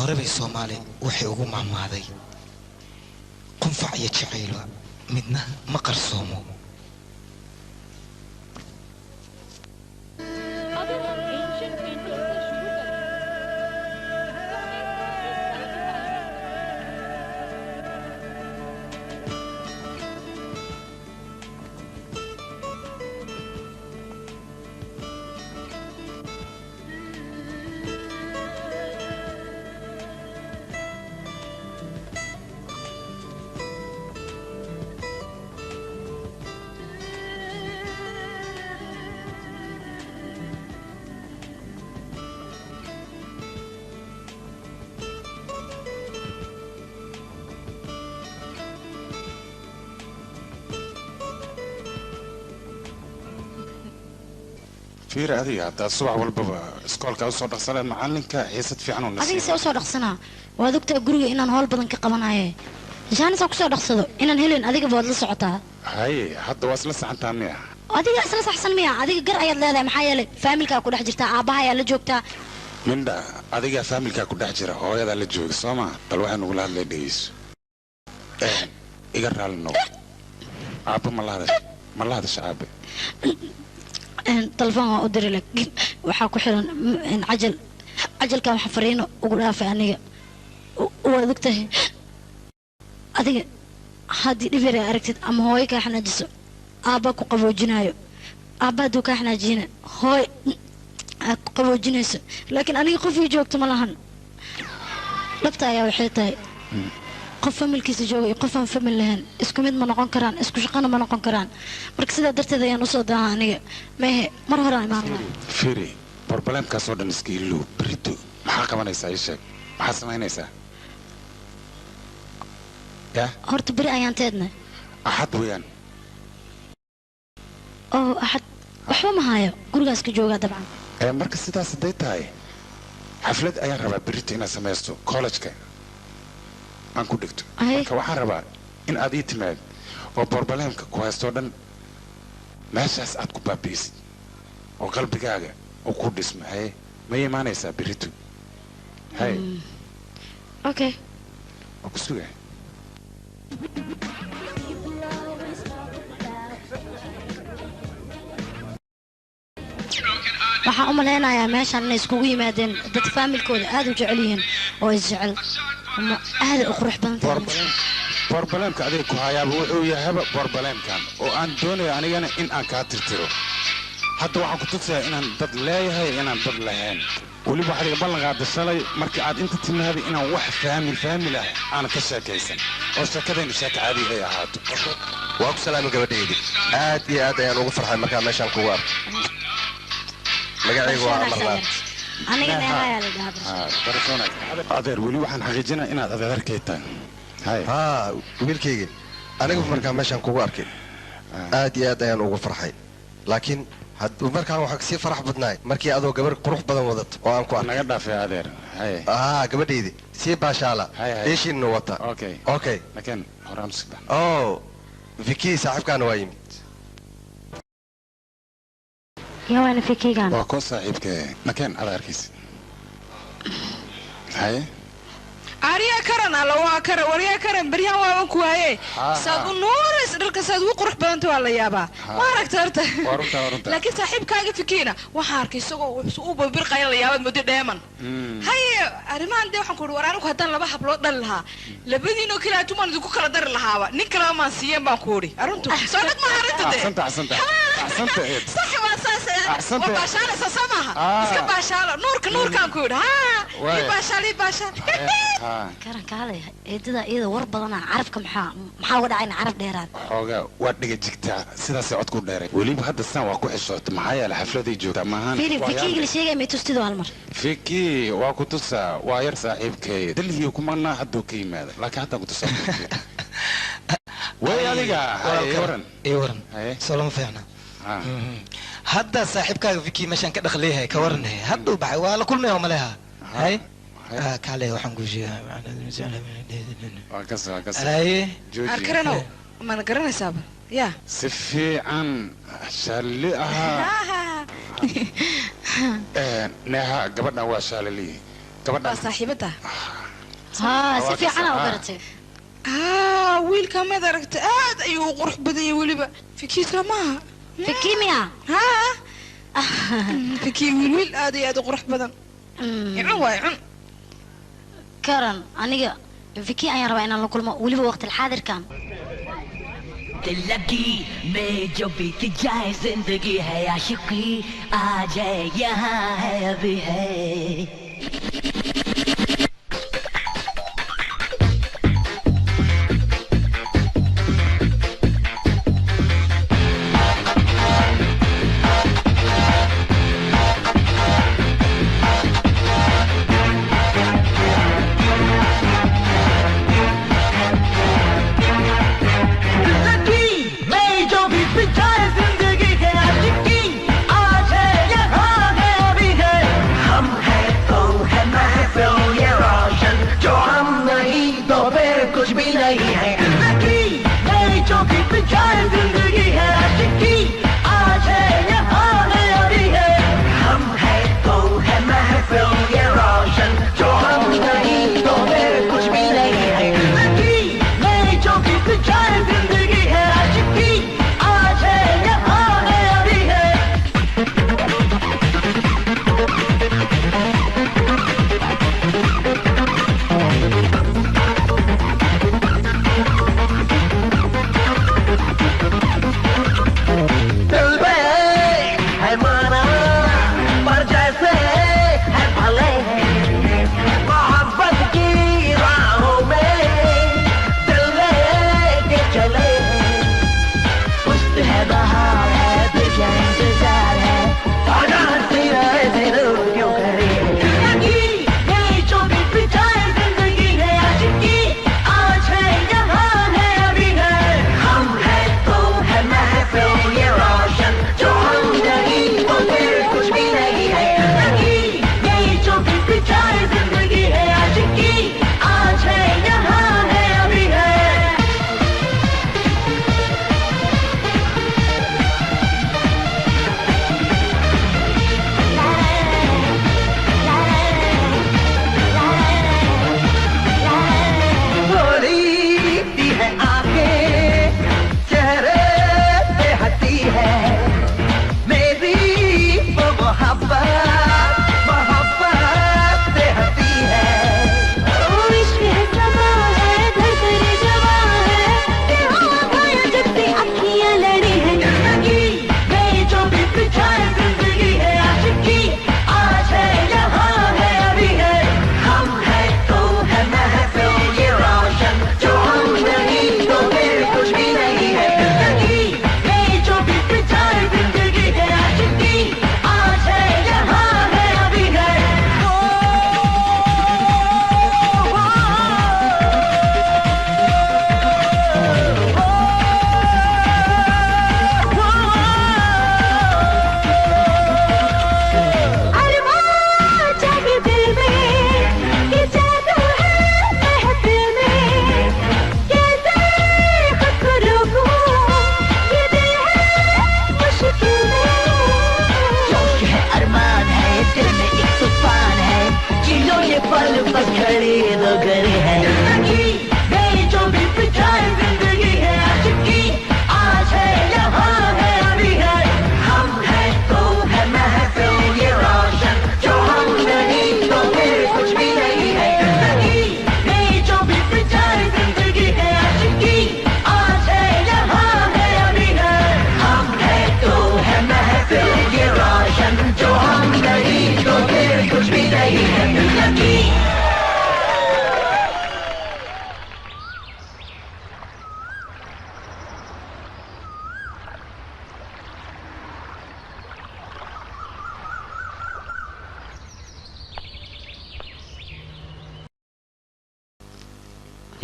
horeba Soomaali waxay ugu maamaaday qunfac iyo jacayl midna ma qarsoomo. فير هذه هذا الصبح والبابا سكول كاو صار دخسنا معلنك حيست في عنو هذه سو صار دخسنا وهذوك تقولي إن هول بدن كقبناية جاني سو صار دخسنا إن هيلين هذيك بود لصعتها هاي حد وصل ساعة تانية هذيك أصلا أحسن مية هذيك قرأ يلا لا محايلة فاميل كا كده حجرتها أباها يلا جوكتا من ده هذيك فاميل كا كده حجرة هو يدا اللي جوك سما الواحد نقول هذا ديس يقرأ لنا أبو ملا هذا شعب تلفون أدري لك وحاكو حيران إن عجل كان حفرينه وقولها في عنية وذكته هذه هذه دفيرة أركتت أما هوي كاحنا جسو أباكو قبو جنايو أبادو كاحنا جينا هوي قبو جنايسو لكن أنا قفي جوكت ملاهن لبتا يا وحيتاي قف ملكيس جوي قف فمن لهن اسكو ميد ما نقون كران اسكو شقنا ما نقون كران marka sida darteed ayaan u soo daahaa aniga mehe mar hore ay maarnaa firi problem ka soo dhan iskiilu brito maxaa qabanaysaa ii sheeg maxaa samaynaysaa ya horta bari ayaan teedna axad weeyaan oo axad waxba ma hayo gurigaas ka jooga dabcan marka sidaas haday tahay xaflad ayaan rabaa brito inaad samaysto college-ka aan ku dhigto marka waxaan rabaa in aad ii timaad oo borbalemka ku haysto dhan meeshaas aad ku baabiisid oo qalbigaaga oo ku dhismo haye ma imaanaysaa berito haye okay oo ku sugay waxaan u maleynayaa meeshaan inay iskugu yimaadeen dad faamilkooda aad u jecel yihiin oo isjecel ama aad u qurux badan tahay borbalemka adiga ku hayaaba wuxuu yahaba borbalemkan oo aan doonayo anigana in aan kaa tirtiro hadda waxaan ku tusayaa inaan dad leeyahay inaan dad lahayn weliba waxaad iga ballan qaada shalay markii aad inta timaaday inaan wax faamil ah aanan ka sheekaysan oo sheekadaynu sheeko caadi ay ahaato waa ku salaamay gabadhaydi aad iyo aad ayaan ugu farxay markaa meeshaan kugu arko magacaygu waa amarnaad aniga neehayaa la dhahaa adeer weli waxaan xaqiijinaa inaad adeerkay tahay ها ويلكيجي أنا قف مركان ماشان كوغو أركي آدي آد أيان أوغو فرحي لكن هاد مركان وحق سي فرح بدناي مركي أدو قبر قروح بدن وضط وأنكو أنا قد في هذير هاي قبر ديدي سي باشالا إيش إنه وطا أوكي لكن هرام سكبا فيكي صاحب كان وايم يا وانا فيكي كان وكو صاحبك لكن على أركيس هاي أريا كرن على واكر وريا كرن بريان وانكو هاي سادو نورس دلك سادو قرح بنتو على يابا ما ركترت لكن صاحب كاغي فيكينا وحاركي سوق وسوق برقاي لا يابا مدو دايما هاي ارمان دي waxaan ku waraan ku hadan laba hablood dal laha labadiino kala tuman ku kala dar lahaaba nin kala ma siiyeen baan ku uri aruntu soo dad ma harinta axsanta صح واساس وباشاله سسمها اسك باشاله نوركان ku uri ha باشالي كرن كالي إيدada iyada war badana carabka maxaa uga dhacay carab dheeraan xoogaa waa dhiga jigtaa sidaas cod ku dheeray waliba hadda san waa ku xishoot maxaa yeelay xafladii joogta maahan fikiga la sheegay ma tustido hal mar fiki waa ku tusaa waa yar saaxiibkay dalhiyo kuma hadda ka yimaada laakiin hadda ku tusaa way adiga waran salama fiicna hadda saaxiibkaaga fiki meeshan ka dhaqleeyahay ka waran hadda baxay waa la kulmay oo maleha hay كالي وحنقوشي أي أركرنو ما نقرنا سابا يا سفي عن شاليها نها قبلنا هو شالي قبلنا صاحبتها ها سفي أنا وقرتي wiilka mid aragta aad ayuu u qurux badan yahay weliba fikiisa maaha fikimiya fikii wiil aad iyo aad u qurux badan cun waay cun karan aniga fikii ayaan rabaa inaan la kulmo weliba waqti xaadir kan लगी में जो बीत जाए जिंदगी है आशिकी आ जाए यहाँ है अभी है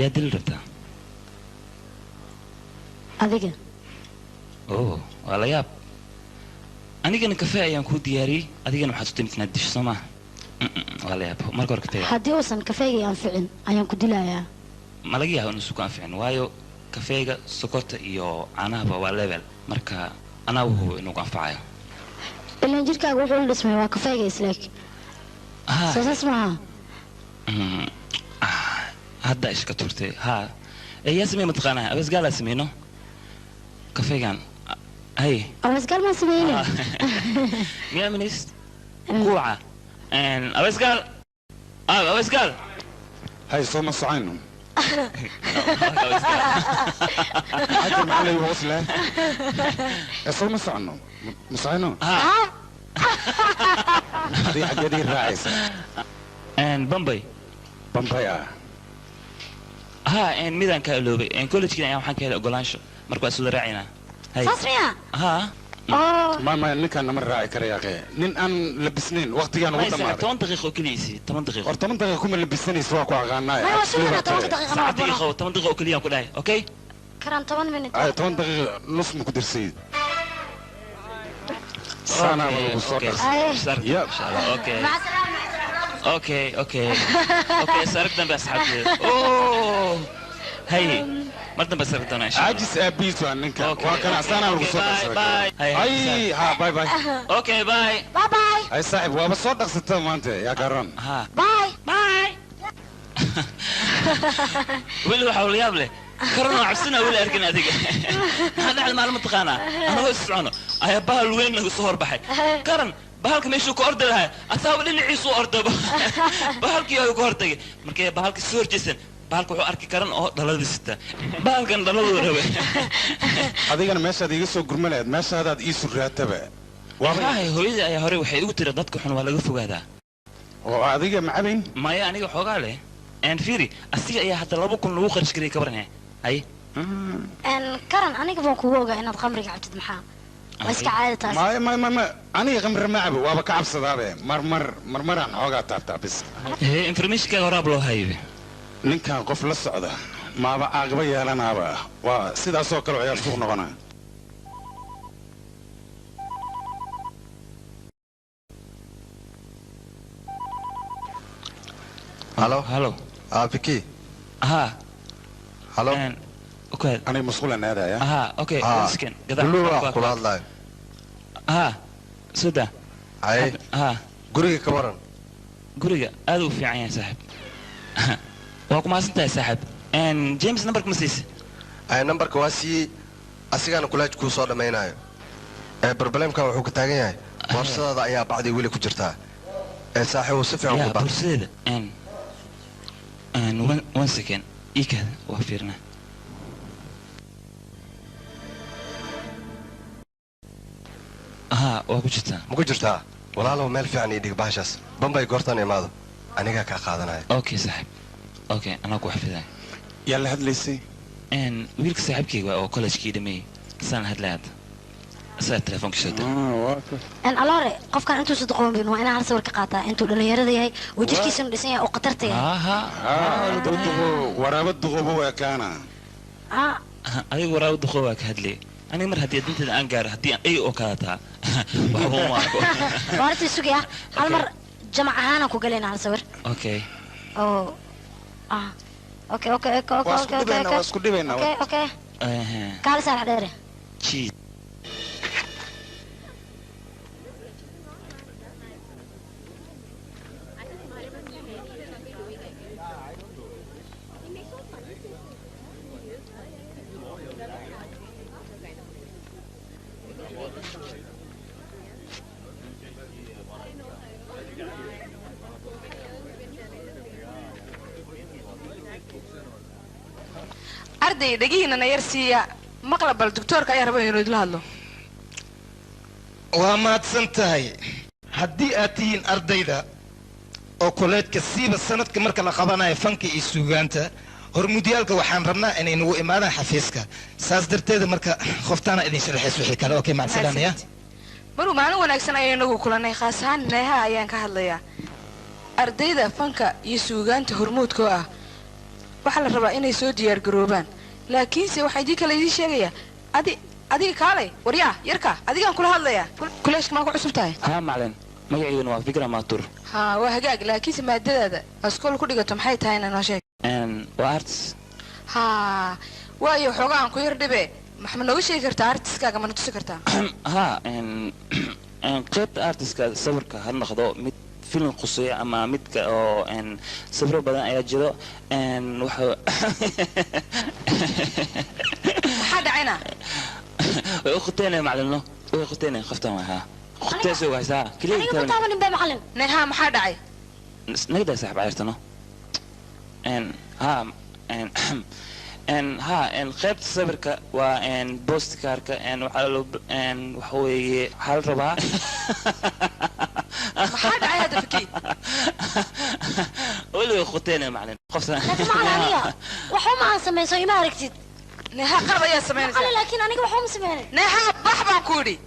يا دل ربطة أذيك أوه والله ياب أنا كان كفاية أيام كود دياري أذيك أنا حاسس تمت ندش سما والله ياب ما كور كفاية حدي وصل كفاية أنفعن أيام كود لا يا ما لقيها إنه سكان فعن وايو كفاية سكوت يو أنا بوا ليفل مركا أنا وهو إنه كان فعايا اللي نجيك أقول له اسمه كفاية إسلاك سوس اسمها هدا ايش كتورتي ها يا سمي متقنها بس قال اسمينو كافيغان هي بس قال ما سميني ميا منيست كوعة ان بس قال بس قال هاي صوم صعينهم حاجة معلي وصلة صوم صعينهم مصعينهم دي حاجة دي الرئيسة ان بمبي ها ان ميدان كالوبي ان كل شيء يعني waxaan ka helay ogolaansho marka waa soo raacina hay Sasriya ha ما ninkan nama raaci kara yaaqee nin aan labisnayn waqtigan ugu dhamaaday 10 daqiiqo kaliisi 10 daqiiqo 10 daqiiqo kuma labisnayso waa ku aqaanay ma soo 10 daqiiqo saacad daqiiqo 10 daqiiqo kaliya ku dhahay okay karan 10 minute ay 10 daqiiqo nus ma ku dirsiid sana ma soo dhaqay ya inshallah okay اوكي سارقنا بس حد اوه هي مرتنا بس سارقنا ان شاء الله عاجز ابيس وانك وكان اصلا باي باي اي ها باي باي اوكي باي اي صاحب وابا soo dhaqsatay maanta ya garan ها باي weli waxa uu yaab leh karana cabsina weli arkin adiga hada hal maalmo taqaana ana way socono ay bahal weyn lagu soo horbaxay karan bahalka meeshuu ku ordi lahaa asaaba dhinaciisu ordaba bahalkii ayuu ku hortagay markay bahalkii soo horjeesan bahalka wuxuu arki karan oo dhalada sita bahalkan dhaladu rabe adigana meeshaad iga soo gurmaleed meeshaadaad ii suraataba wallahi hooyadii ayaa hore waxay igu tiri dadka xun waa laga fogaadaa oo adiga macabayn maya aniga xoogaa leh aan fiiri asiga ayaa hadda 2,000 lagu kharash garay kabarnaa hay karan aniga baan kugu ogaa inaad khamriga cabtid maxaa واسك عادة تاس ما أنا غمر معه وابا كعب صدابه مرمر عن حوجة تابس إيه إنفرميش كهرب له هاي نكان قفل الصعدة ما بقى أغبي لنا بقى وسيدا سوكر وعيال سوق نغنى هلو بكي ها هلو اوكي انا مسؤول عن هذا يا اوكي اسكن قدام كل هذا سودا هاي غوريغا كورن غوريغا ادو في عين صاحب واكو ما سنت صاحب ان جيمس نمبرك مسيس اي نمبرك واسي اسيغان كولاج كو سو دمينايو بربلمكا wuxuu ka taagan yahay boorsada ayaa bacdi wili ku jirta saaxiibo si fiican ku boorsada ان 1 second ikad waa fiirna waa ku jirtaa ma ku jirtaa walaalow meel fiican ii dhig bahashaas bambay goortan imaado aniga ka qaadanaya okay saaxiib okay anaa ku xafiday yalla hadlaysay wiilka saaxiibkayga oo college-kii dhamay saan hadlaad saa telefoonka soo daa alore qofkan intuu sadaqoon bin waa inaan hal sawir ka qaataa intuu dhalinyarada yahay wajirkiisana dhisan yahay oo qatarta yahay waraabad duqobo waa kaana adiga waraabad duqobo waa ka hadlay أنا مرة هدي أنت أنقر هدي أي أوكاتا وحبوا ماركو وارتي سوقيا هالمر جمع هانا كوجلين على صور أوكي أوه أوكي أوكي أوكي أوكي أوكي أوكي أوكي كارس على داره شيء arday dhagihiina na yar siiya maqla bal doctorka ayaa raba inuu idla hadlo waa mahadsan tahay haddii aad tihiin ardayda oo koleedka siiba sanadka marka la qabanayo fanka iyo suugaanta hormuudiyaalka waxaan rabnaa inay nagu imaadaan xafiiska saas darteeda marka qoftaana idin sharaxays wixii kale okay macsalamiya maruu maalin wanaagsan ayay nagu kulanay khaas ahaan neeha ayaan ka hadlayaa ardayda fanka iyo suugaanta hormuudka ah waxaa la rabaa inay soo diyaar garoobaan laakiinse waxaa idii kale idii sheegayaa adiga kaalay waryaa yarka adigaan kula hadlayaa kuleeshka maa ku cusub tahay haa macalin magaciiduna waa fikra maatur haa waa hagaag laakiinse maadadaada askool ku dhigato maxay tahay inaa noo sheeg waa artis haa waayo xooga aan ku yar dhibe maxma nooga sheegi kartaa artiskaaga mana tusi kartaa haa qaybta artiska sawirka ha noqdo mid فيلم قصير أما متك أو إن سفر بدن أيجرو إن وح حد عنا أختنا معلنه أختنا خفتها معها أختي سوى ساعة كلي أنا قلت أنا نبي معلم نها ما حد عي نقدر سحب عيرتنا إن ها إن ها إن خيبت صبرك وإن بوست كارك إن وحلو إن وحوي حال ربع ما حد عي هذا فكي قولوا أختنا معلن خفتها لكن معنا وحو ما سمين سوي ما ركتد نها قرب يا سمين أنا لكن أنا وحو مسمين نها بحبا كوري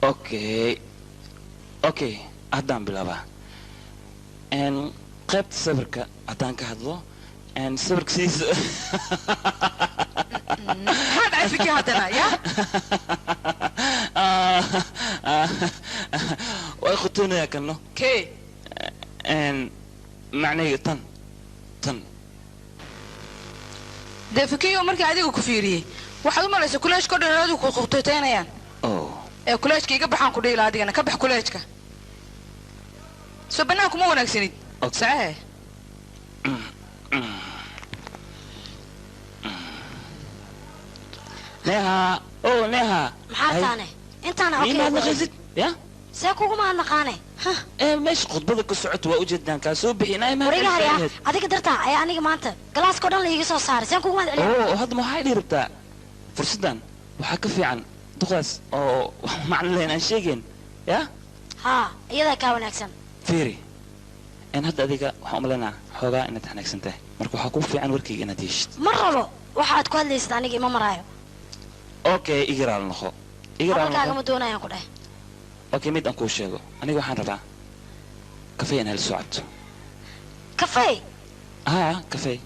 أوكي اوكي هدان بلابا ان قيبت صبرك هدان كهدلو ان صبرك سيس هذا عفك هذا يا واخوتنا يا كنو كي ان معني طن ده فكي markii adigu ku fiiriyay waxaad u malaysay kuleesh ka dhanadu ku qubtayeenayaan kuleeshka iga baxaan ku dheelaa adigana ka bax kuleeshka soo banaanku ma wanaagsanid saxee neha neha maxaa taane intaana okay ya see kuguma naqaane meesha khudbada ka socoto waa ujeedaan kaa soo bixinay ma wariga adiga dartaa ayaa aniga maanta galaaska dhan la iga soo saaray seen kuguma celin hadda maxay dhirtaa fursadan waxaa ka fiican duqaas oo macna leen aan sheegeen ya ha iyada ka wanaagsan fiiri in hadda adiga waxaan umaleynaa xoogaa inaad xanaagsan tahay marka waxaa ku fiican warkayga inaad yeeshid ma rabo waxaad ku hadlaysid aniga ima maraayo okay igiraal noqo kaagama doonayaan ku dhahay okay mid aan kuu sheego aniga waxaan rabaa kafee in hal socod kafee kafee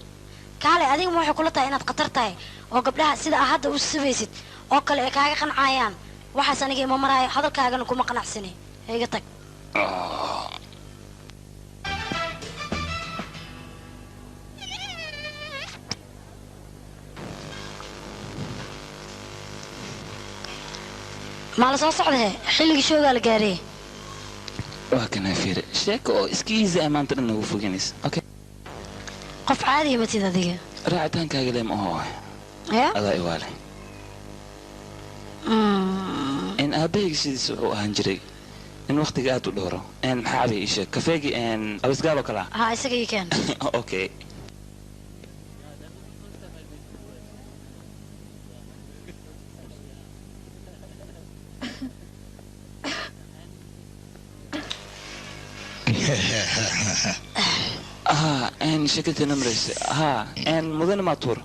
kaale adiga ma waxay kula tahay inaad khatar tahay oo gabdhaha sida aad hadda u sibaysid oo kale ay kaaga qancayaan waxaas aniga ima maraayo hadalkaagana kuma qanacsani iga tag ما لسه صعده حلقي شو قال قاري وكان فير شيك او اسكيزا ما انت انه فوقنيس اوكي قف عادي ما تي ذي راعتان كاغلي ما هو يا الله يوالي ان ابيك سيدس او هنجري ان وقت قاعد دوره ان حابي ايش كفاجي ان ابس قالوا كلا ها اسقي كان اوكي ان شكلت نمرس ان مدن ماتور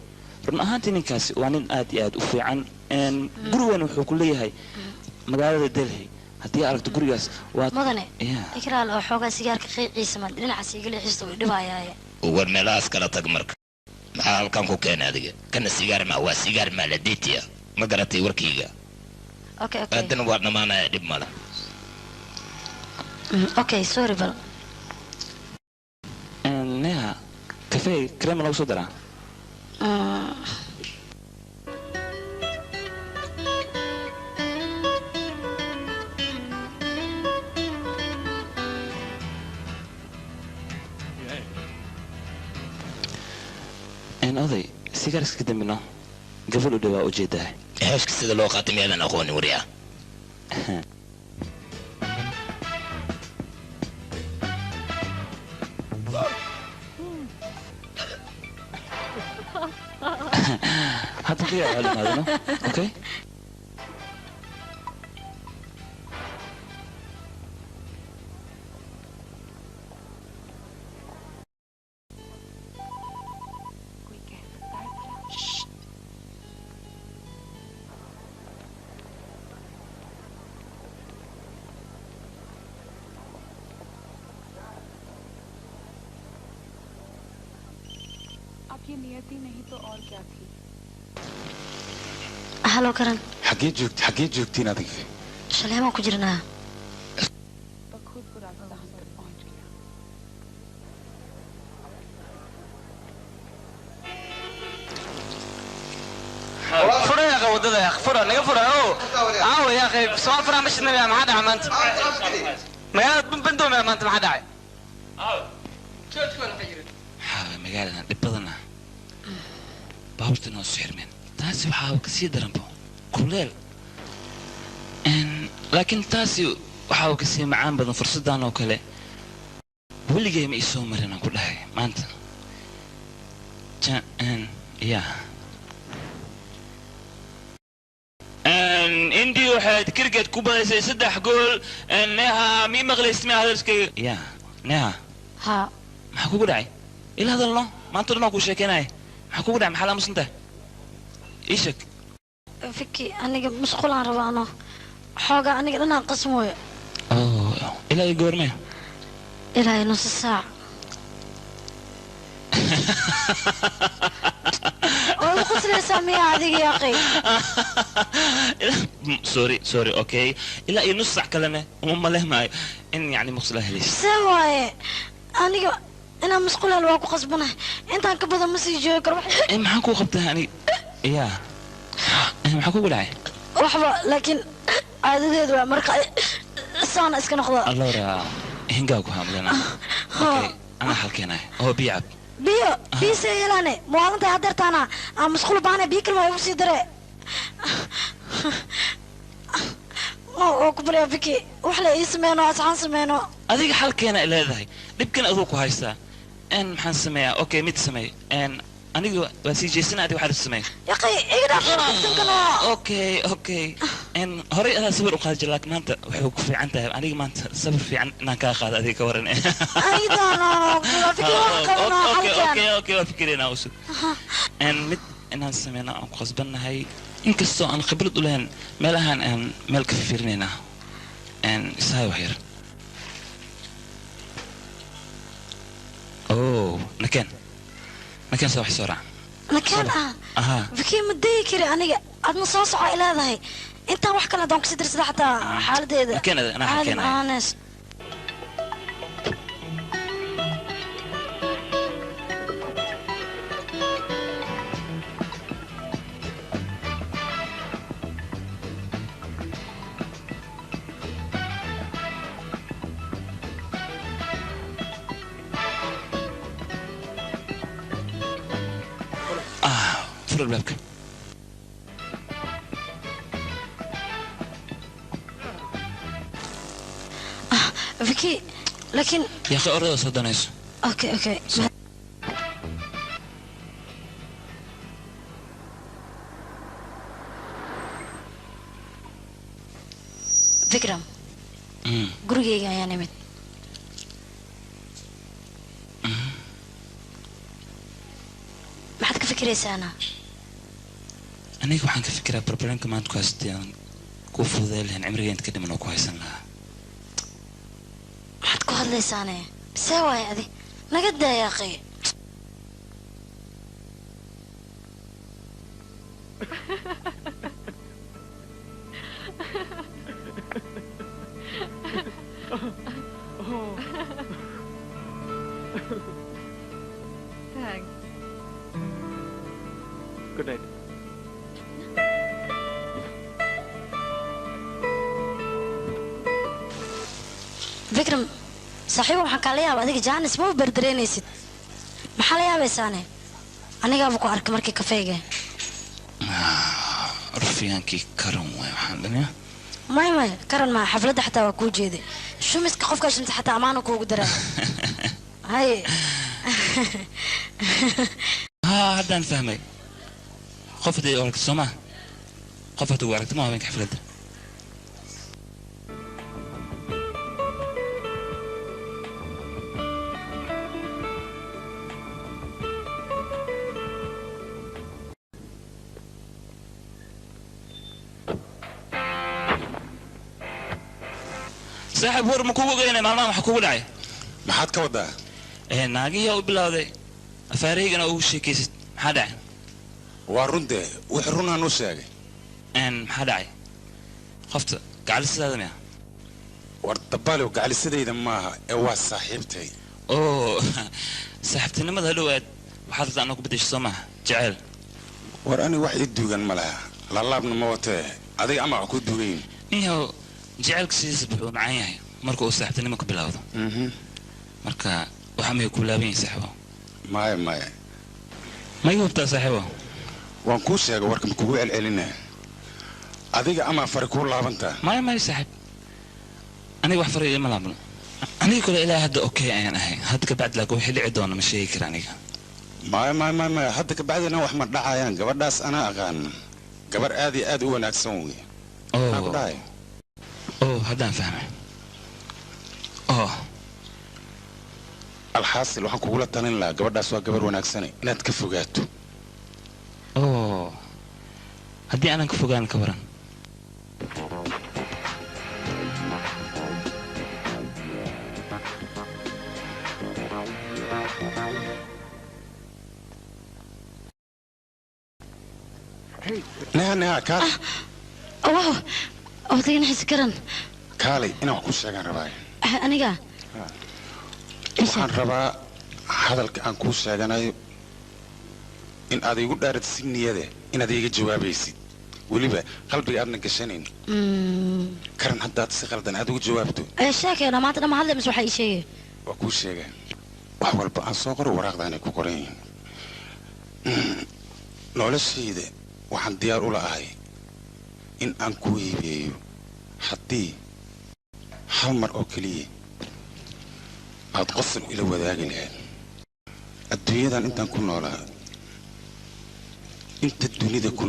رن ahaantii ninkaasi waa nin aad iyo aad u fiican gurigan wuxuu ku leeyahay magaalada Delhi hadii aragto gurigaas waa mudane ikraal oo xoogaa sigaarka qiiciisa ma dhinacaas iga leexista way dhibaayay war meelaas kala tag marka maxaa halkan ku keenay adiga kana sigaar ma waa sigaar ma la deetiya ma garatay warkayga okay adan waa dhamaanaya dib mala okay sorry bal neha kafee krem lagu soo daraa oday sigaarka dambina gabadh u dhawaa ujeedaa heeshka sida loo qaatim yeelan aqooni wariya hadda diyaa calimaadno okay ये नियति नहीं तो और क्या थी هلو كرن حقيقي جوكتين هذيك شليمان كجرنا खुद को रास्ता हम तक पहुंच गया wadada ya fura naga fura oo aaw ya akhi soo fara ma shidna ma hada maanta magaalada bandoom ma maanta ma hada aaw joodkoon xajirin magaalada dib badana baabtana sixirmeen taasi waxa ka sii daranbo kuleel laakiin taasi waxa ka sii macaan badan fursadan oo kale weligay ma isoo marin aan ku dhahay maanta يا عندي واحد كركت كوبا زي سدح قول انها مي مغلي اسمها هذا الشيء يا نها ها maxaa kugu dhacay ila hadalno maanta dhan ku sheekanay maxaa kugu dhacay maxaa la musanta ishak fiki aniga mashquulaan rabaano xooga aniga dhanaan qasmooyo ilaa goormee ilaa nus saac oo qosle saamiya adiga ya akhi sorry okay ilaa nus saac kalena uma lehmaayo in yani maqsala helish sawaye aniga أنا مسؤول عن الواقع قصبنا أنت عن كبر ما سيجي كروح ما حكوا خبطها يعني يا ما حكوا ولا وحبة لكن هذا ذي مركز السنة إسكن خضار الله را هنجاوك هاملنا أوكي أنا حكينا هو بيعب بيو سيلاني مو أنت هدرت أنا مسؤول بعنا بيكل ما يوصي دري أو كبر فيكي وحلا اسمه أسعان سمينه هذيك حكينا إلى ذي يمكن أذوق هايستا إن محن سمية أوكي ميت سمية إن أنا وسيجي سنة أدي واحد السمية يا أخي إقدر أخذ أوكي إن هري أنا صبر وقاد جلاك ما أنت وحوك في عنده أنا ما أنت صبر في عن نكا أخذ هذيك ورني أيضا أوكي فكرنا وسو إن ميت إن هالسمية أنا قصبنا هاي إنك السو أنا خبرت لهن ملهن إن ملك في فرنينا إن ساي وحير أوه مكان سوي سرعة مكان فكي مدي كري أنا أنا صاصع إلى هذا أنت روح كلا دونك سدرس حتى حال ده مكان أنا حكينا ناس فر البابك فيكي لكن يا أخي أريد أصدقنيش أوكي فكرة قرقي يعني مت ما حد كفكري أنا waxaan ka fikiraa barbaranka maanta ku haystaan ku fududay lahayn cimriga inta ka dhiman oo ku haysan lahaa maxaad ku hadlaysaane see waay adi naga daaya akhi Thanks. Good night. فكرة صحيح وحكى لي أبغى جانس مو بردريني ست محل يا بيساني أنا جابك وأرك مركي كافيه رفيانكي كرم وحنا ما كرم ما حفلة حتى وكو جيدي شو مسك خوفك عشان حتى أمانك وقدرة هاي هذا نفهمي خفت أورك سما خفت أورك ما بينك حفلة صاحب ور مكوغو غينا مالما حكوغو داعي ما حد كودا ناقي او بلاودي افاريغنا او شيكيست maxaa dhacay waa runtii wix runaan u sheegay maxaa dhacay qofta gacalisidaada miya war dabaalow gacalisadayda maaha ee waa saaxiibtay oo saaxiibtinimada hadhowaad waxaad rabtaa anoo ku bedesho soo maaha jeceyl war ani wax ii duugan ma laha لا نموته هذه أما أكو دوين إيه جعلك سيس معايا مركو سحبتني مك بلاوض مركا وحمي كلابين سحبه ما يوبتا سحبه وانكوش يا وركم كوي العلنا هذه أما فرقوا لابنتا ما يسحب أنا واحد فريق ما لعبنا أنا كل إله هذا أوكي أنا هاي هذاك بعد لك وحلي عدونا مش هيك راني ما هذاك بعد أنا وأحمد دعايان قبل داس أنا أغان قبل آدي وأنا أسوي أوه هذا فهمه الحاصل waxaan kugula talin lahaa gabadhaas waa gabar wanaagsan inaad ka fogaato haddii aanan ka fogaan ka waran neha kaali odaygan xisi karan kaali inaan wax ku sheegaan rabaa aniga waxaan rabaa hadalka aan kuu sheeganayo in aad igu dhaaratid si niyade inaad iiga jawaabaysid weliba qalbiga aadna gashanayn karan haddaad si qaldan aad ugu jawaabto sheekeena maanta dhamma hadle mis waxaa ii sheegay waa kuu sheegaa wax walba aan soo qoro waraaqdaanay ku qoran yihiin noloshayda waxaan diyaar u la'ahay in aan kuu hiibeeyo haddii hal mar oo keliya aad qosol ila wadaagi lahayd adduunyadan intaan ku noolaa inta dunida ku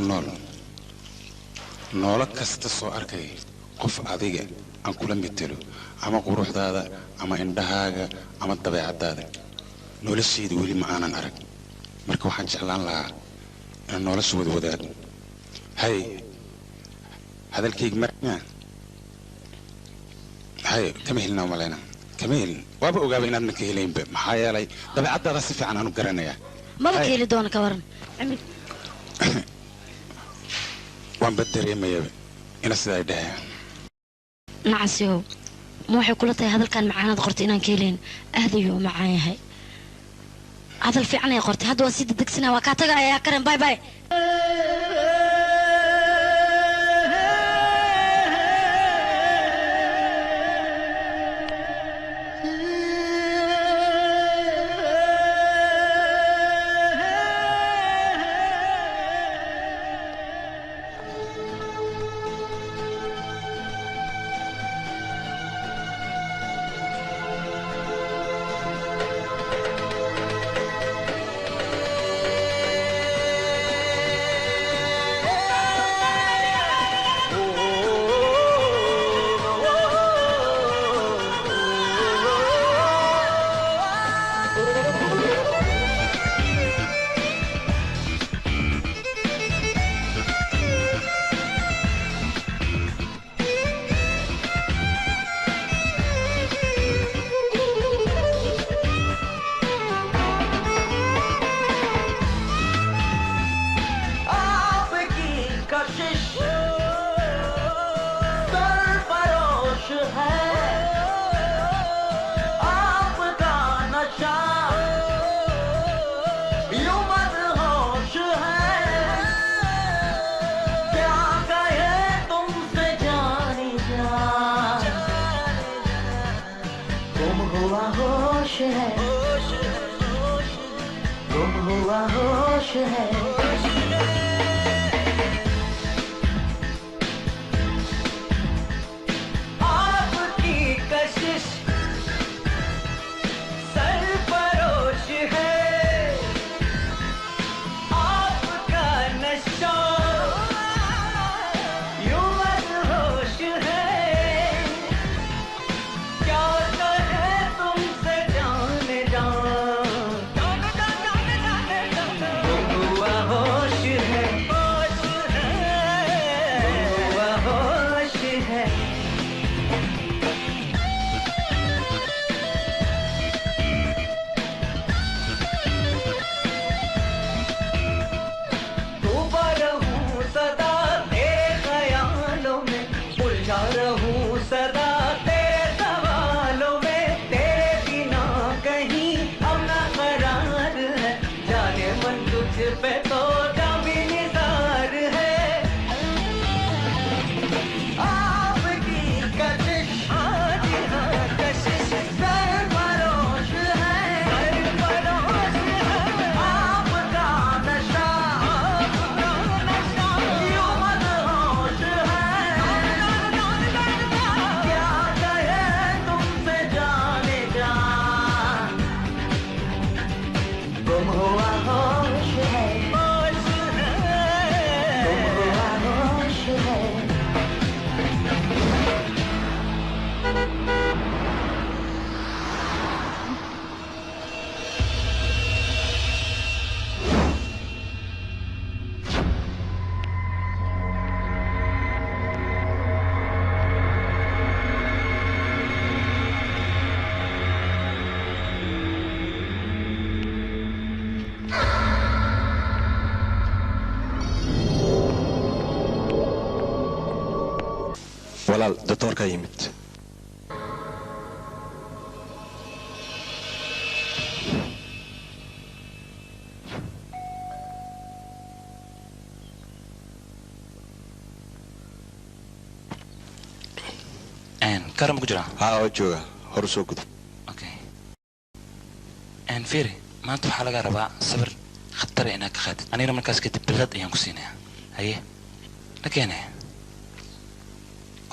noolo kasta soo arkay qof adiga aan kula metelo ama quruxdaada ama indhahaaga ama dabeecaddaada noloshayda weli ma aanan arag marka waxaan jeclaan lahaa inaan nolosha wada wadaagno hay hadalkayga marnaa hay kama helina malayna kama helin waaba ogaaba inaadna ka helaynba maxaa yeelay dabeecaddaada si fiican aanu garanayaa maba ka heli doona ka waran waanba dareemayaba ina sidaa dhahayaan nacasiyow ma waxay kula tahay hadalkan macaanaad qortay inaan ka helayn aad ayuu u macaan yahay hadal fiican ay qortay hadda waa sii dedegsanaa waa kaa tagayaa karen bay bay होश walaal doctorka yimid كرم كجرا ها وجوه هرسو كده اوكي ان فيري ما انتو حلقه ربع صبر خطر انك خد انا لما كاس كتب بلاد ايام كسينه هي لكن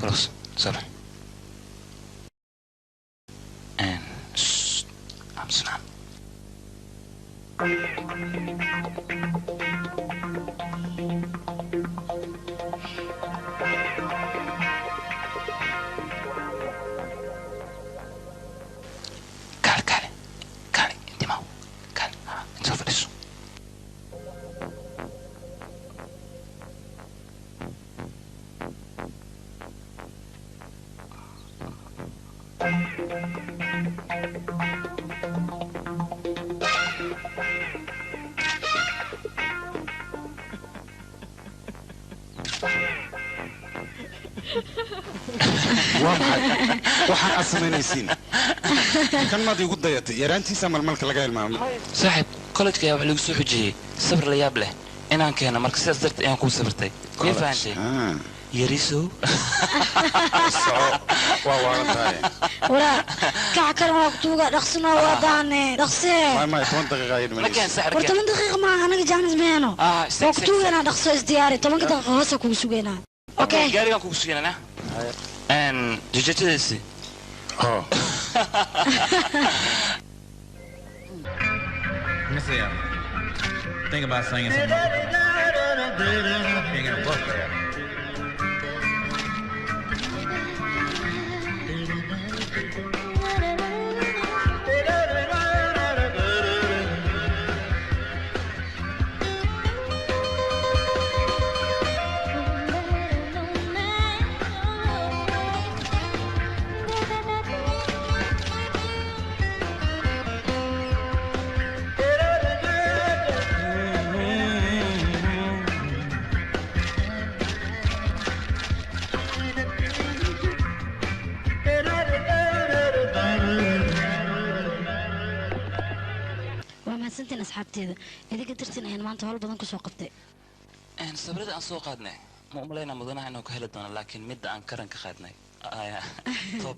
خلاص صبر ان ام سمع waxaan asmaynaysiin kan maad igu dayatay yaraantiisa malmalka laga ilmaamay saaxib college-ka ayaa wax lagu soo xujiyey sabr la yaab leh inaan keeno marka sidaas darteed ayaan kuu sabrtay ma fahantay yariso waa waalantahay walaa kaca kale waa kutuuga dhaqsina waa daane dhaqsee ma 10 daqiiqo ayay dhimanaysaa war 10 daqiiqo ma anaga jaanis meeno waa kutuuga inaan dhaqso isdiyaari 10 daqiiqo hoose kugu sugeynaa okay gaarigan kugu sugeynaa and jijijidisi oh Messiah, think about singing something. You ain't gonna book that. سنتين أصحابتي إذا قدرت إن أنا ما أنت هول بدن كسوق قبتي. أنا صبرت أن سوق قادنا مو ملينا مدنا إنه كهلتنا لكن مد أن كرن كخادنا. توب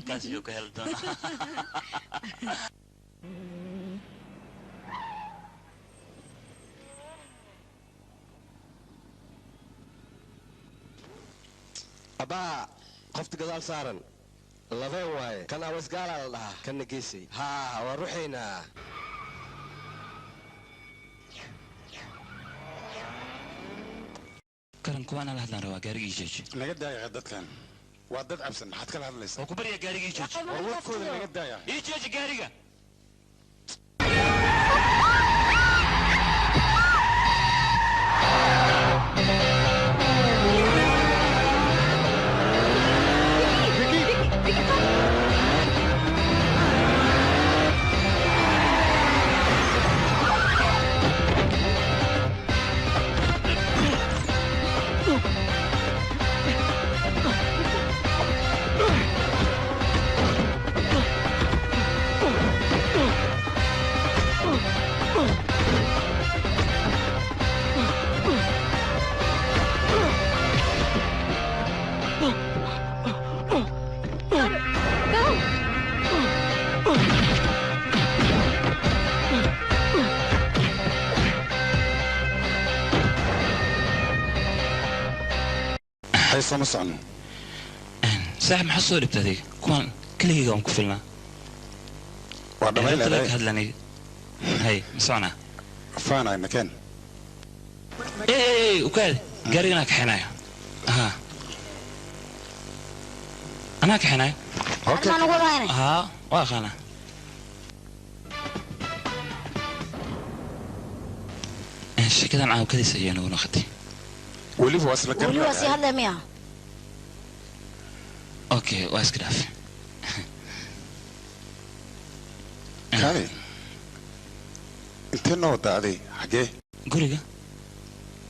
كاسيو كهلتنا. أبا قفت قدال سارن لفين واي كان أوس قال الله كان نقيسي ها وروحينا كرم كوانا لهدنا روا قاري يجيج نقد دايا غدت كان وادد عبسن حد كل هذا ليس وكبر يا قاري يجيج ووكو نقد دايا يجيج قاري حيصة مسعنو ساعة محصول بتاعتي كمان كل يوم كفلنا وعندما لك هدلني هاي مسعنا فانا المكان ايه وكاد قارينا كحنايا ها انا كحنايا اوكي انا نقول هنا ها واخانا شكلها معاه كذا سيئنا وناخدي ولي واسلك ولي واسي هلا مياه اوكي واسكراف كاري انت نو دادي حاجه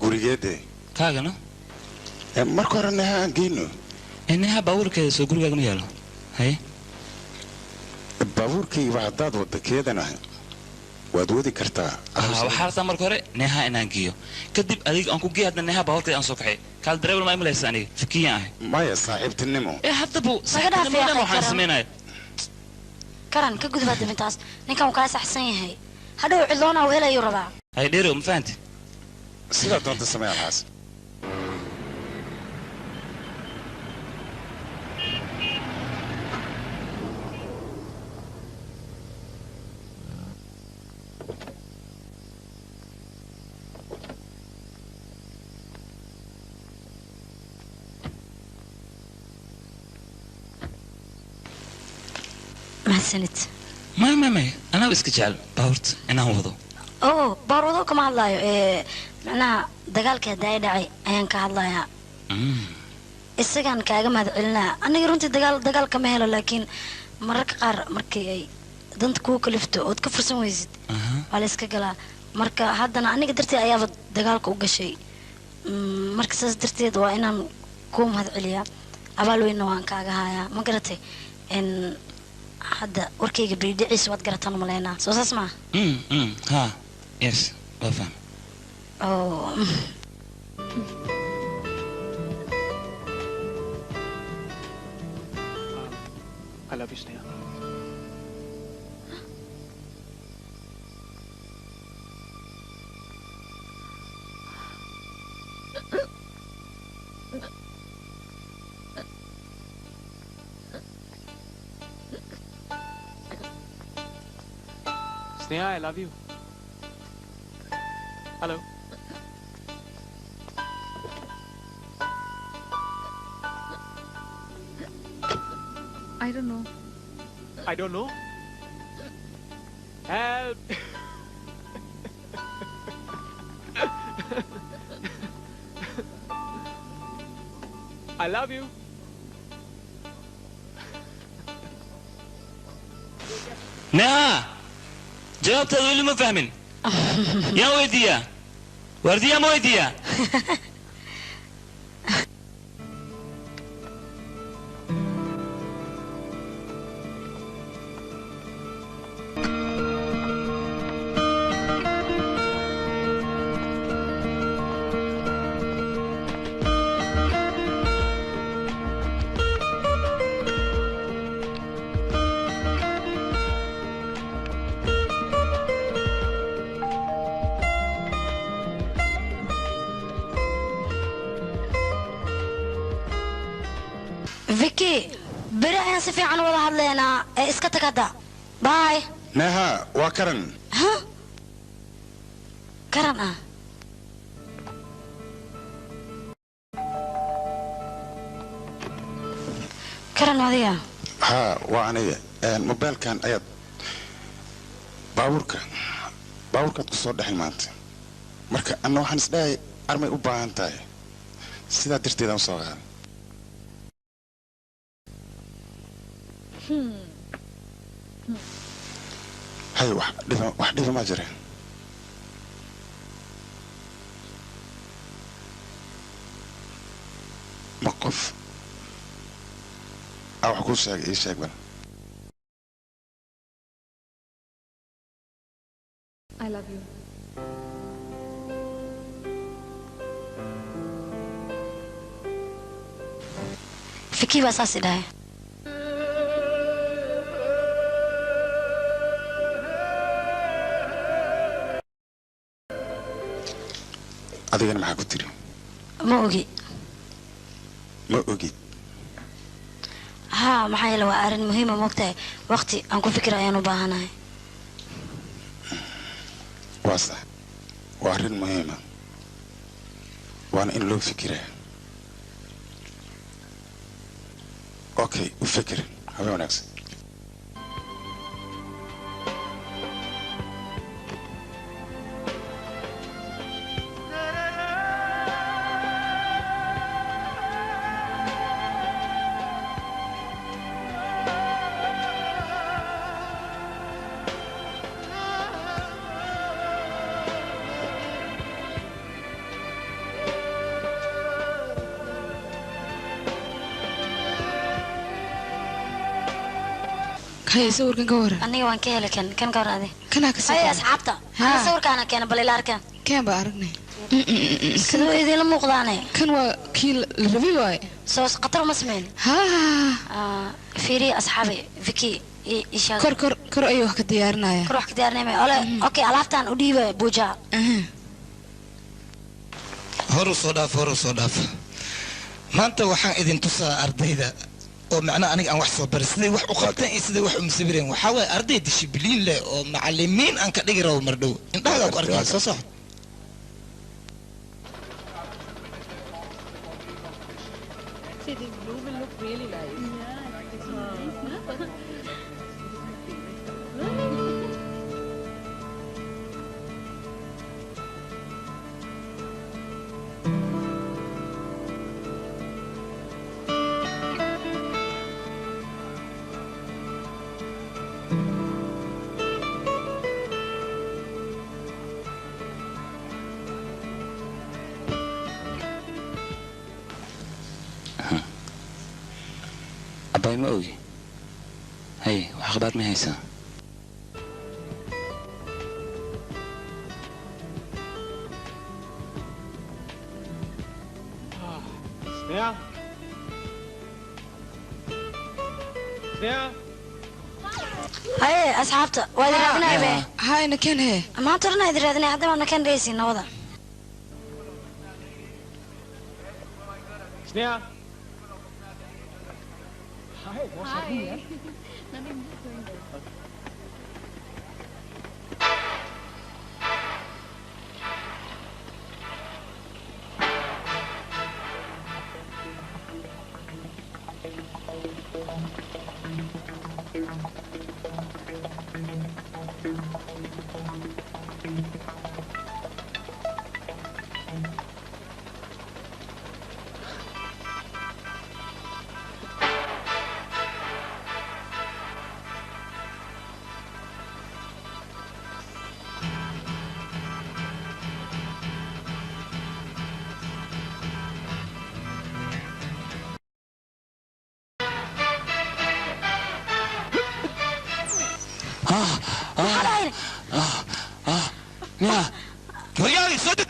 غوريغا دي كاغنا marka hore aan geeyno إنها باور كده سو قولوا قاعد يلا هاي baabuurkii waa haddaad wadda keedana waad wadi kartaa waxaa samar kore neha inaan giyo kadib adig aan ku geeyadna neha baawrka aan soo kaxay kal dareewal ma imalaysa aniga fikiyan ah maya saaxiibtinimo hadda buu saaxiibtinimo waxaan sameynay karan ka gudubaa dabintaas ninkan kala saxsan yahay hadhow ciloona uu helayo rabaa hay dheero ma fahanti sidaa doonta samee alxaas mahadsanid ما أنا بس كجال باورت أنا هو ذو باورو كما الله معناها دجالك داي داعي أيان كهالله إسكان كأجمع علنا أنا يرونت دجال كم هلا لكن مرة قار مركي دنت كوك لفتو أو تكفر سويزد على إسكجلا مركا هذا أنا قدرتي أيام دجال كوك شيء مركز درتي دوا إن كوم هذا عليا أبالو إنه عن كأجها ما قدرتي إن هذا وركي بريد عيس وات قرأت أنا ملاينا سو اسمع ها يس بفهم أو I love you, Sneha. Sneha, I love you. Hello. I don't know. I don't know. Help. I love you. نعم جوابت هذول ما فاهمين يا ويديا ورديا ما ويديا فيكي برا في عن والله هذلنا اسكتك هذا باي نها وكرن ها كرن كرن هذيا ها وعنية موبايل كان أيض باورك تصور دحين مانت مركا أنا وحن سداي أرمي أوبان تاي سيدا درتي دام صغار هاي واحد ما جرى موقف أو حكون شاق إيه شاق بنا I love you. فيكي بس أسيدها adigana maxaa ku tiri ma ogi ها maxaa yeelay waa arrin muhiim ah moogtahay waqti aan ku fikir ayaan u baahanahay waa sax waa arrin muhiim ah waana in loo fikiraa okay u fikir habeen wanaagsan هاي صور كان كورة أنا وان كهلا كان كورة هذه كنا كسر هاي أصحابته أنا صور كان بليل أركان كان بأرجني كذا إذا لم يقضاني كان وكيل الربيع واي سوس قطر مسمين ها فيري أصحابي فيكي إيشا كر أيوه كديارنا يا كروح كديارنا ما أولا أوكي علافتان أديبه بوجا هورو صداف maanta waxaan idin tusaa ardayda oo macnaa aniga aan wax soo baray sidee wax u qabteen iyo sidee wax u masabireen waxaa waaye arday dishibiliin leh oo macallimiin aan ka dhigi rabo mardhow indhahaagaa ku arkaya soo socod أباي ما أوي هاي وأخبار ما هيسا Sneha? Sneha? هاي أصحابته وادي رادنا يبي هاي أنا كان هي ما ترنا إذا رادنا هذا ما كان رئيسي نوضع Sneha? Hi, what's happening? نيا رجالي صدق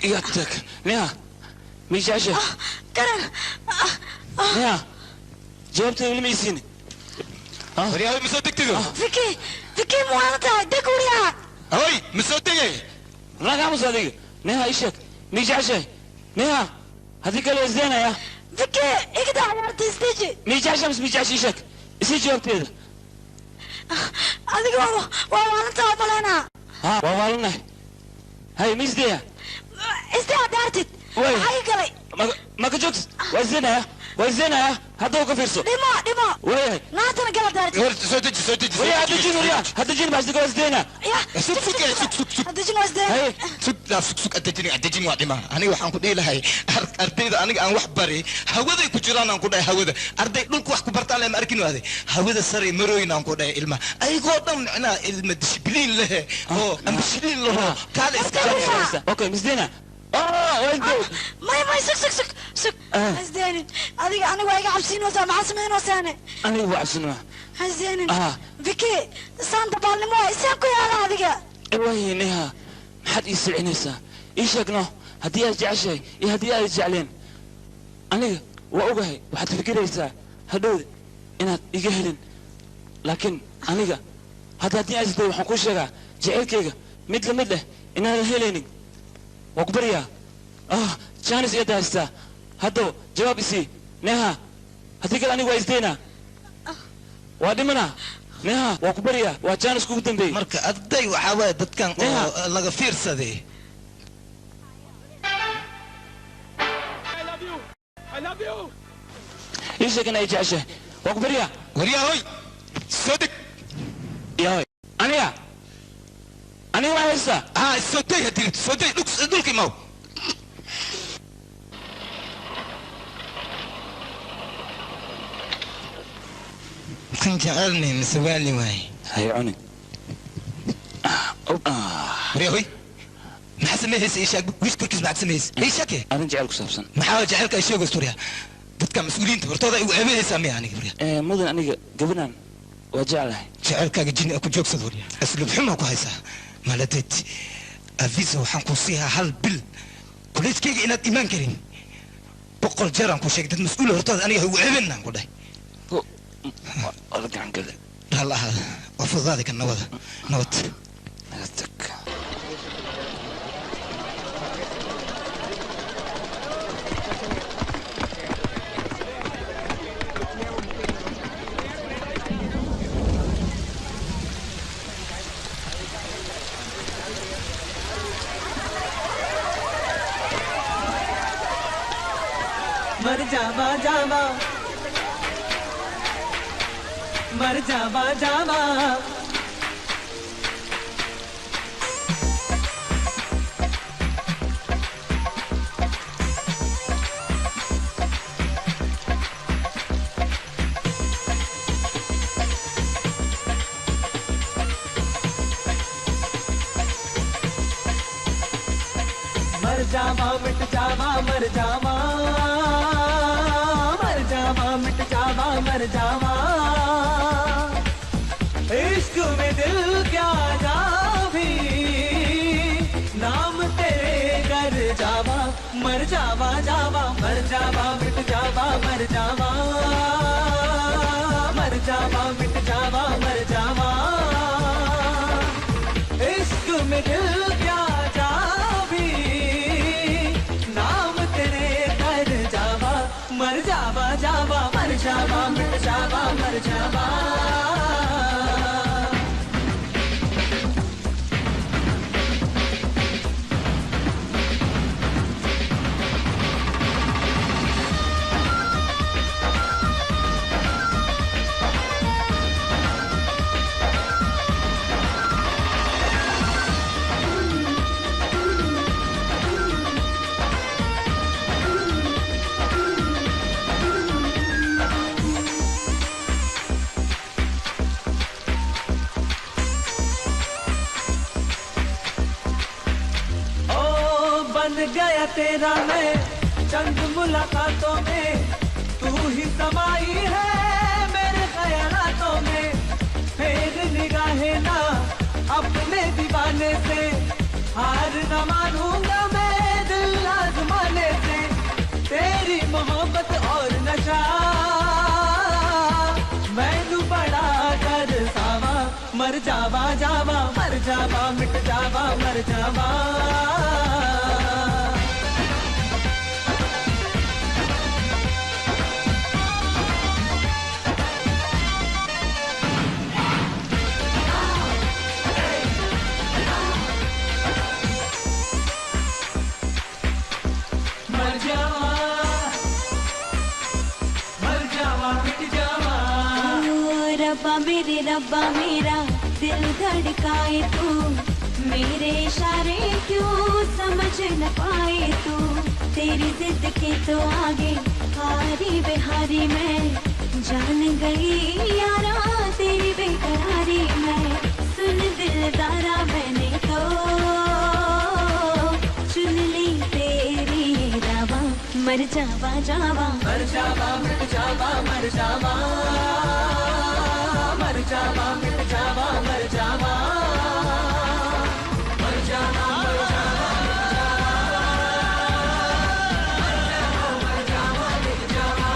ياتك نيا مش عشان كرم نيا جاوبت الميسين رجالي مصدق تقول فيكي موانتا دكوريا هاي مصدق راجع مصدق نيا ايشك مش عشان نيا هذيك الوزينة يا فيكي اقدر عمرتي استيجي مش عشان مش عشان ايشك ايش جاوبت هذا adiga waa maalinta obolena waa waalna hay misdiya istaa daartid waxay galay ma ka joogtid waa zinaya hadda ka fiirso dhimo way naatana gala daartid soo deji way hadda jin baas digo isdeena sug hadda jin waa isdeena hay sug hadda jin waa dhima aniga waxaan ku dhihi lahay ardayda aniga aan wax bari hawaday ku jiraan aan ku dhahay hawada arday dhulku wax ku bartaan lama arkin waaday hawada sare marooyin aan ku dhahay ilma ayagoo dhan macnaa ilma dishibiliin leh oo ambishiliin leh kaale iska okay misdeena ما سك هزدين هذيك أنا واقع عبسين وسام عاصمين وسانة أنا وعبسنا هزدين فيكي سانتا بالمو يساكو يا هذيك وهي نها حد يسرع نسا إيش أقناه هدي أرجع شيء هدي أرجع لين أنا وأوجه وحد فكر يسا هدول إن يجهلن لكن أنا هذا هدي أجد وحكوش لها جعل كيجا مثله إن هذا هيليني وكبريا جانس يداستا هدو جواب إسي نها هديك أنا وايزدينا وادمنا نها وكبريا وجانس كوتن بي مركا أدي وحاول دتكان لغا فيرسدي I love you. إيش كنا يجي عشان وكبريا وريا هوي صدق يا هوي أنا وعيسى صدق هديك صدق دولك ماو كان جعلني مسوالي واي هاي عوني وريا هوي ما حسن ميهس إيشاك ويش كركز بعد سميس إيشاك أنا جعلك سابسن ما حاول جعلك إيشاك أستوريا dadka mas'uuliyiinta hortooda ay u eebeeyaysaa miya aniga waryaa mudan aniga gabanan waa jeclahay jaceylkaaga jinni ku joogsad waryaa asluub xumaa ku haysaa maladeed avisa waxaan kuu siihaa 1 bil kuleedkayga inaad imaan karin 100 jeer aan ku sheegay dad mas'uul hortooda aniga ha ugu eebeynaan ku dhahay gacan gada hal ahaada waa fududaadi kan nabad मर जावा जावा मर जावा जावा मर जावा मिट जावा मर जावा मर जावा मिट जावा मर जावा इश्क में दिल क्या जा भी नाम तेरे कर जावा मर जावा जावा मर जावा मिट जावा मर जावा मर जावा मिट जावा मर जावा इश्क में दिल क्या जा भी नाम तेरे कर जावा मर जावा जावा मर जावा मिट जावा मर जावा बन गया तेरा मैं चंद मुलाकातों में तू ही समाई है मेरे ख्यालातों में फेर निगाहें ना अपने दीवाने से हार न मानूंगा मैं दिल आजमाने से तेरी मोहब्बत और नशा मैनू बड़ा कर सावा मर जावा जावा मर जावा मिट जावा मर जावा रब्बा मेरा दिल धड़काए तू मेरे इशारे क्यों समझ न पाए तू तेरी जिद के तो आगे हारी बेहारी मैं जान गई यारा तेरी बेकरारी मैं सुन दिलदारा मैंने तो चुन ली तेरी रावा मर जावा जावा मर जावा मिट जावा मर जावा मर जावा मिट जावा मर जावा मर जावा मर जावा मर जावा मिट जावा मर जावा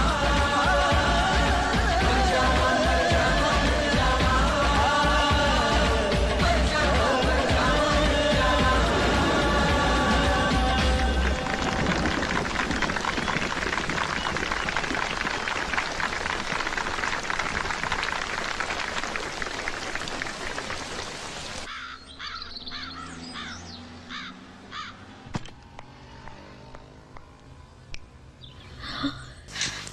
मर जावा मिट जावा मर जावा मर जावा मिट जावा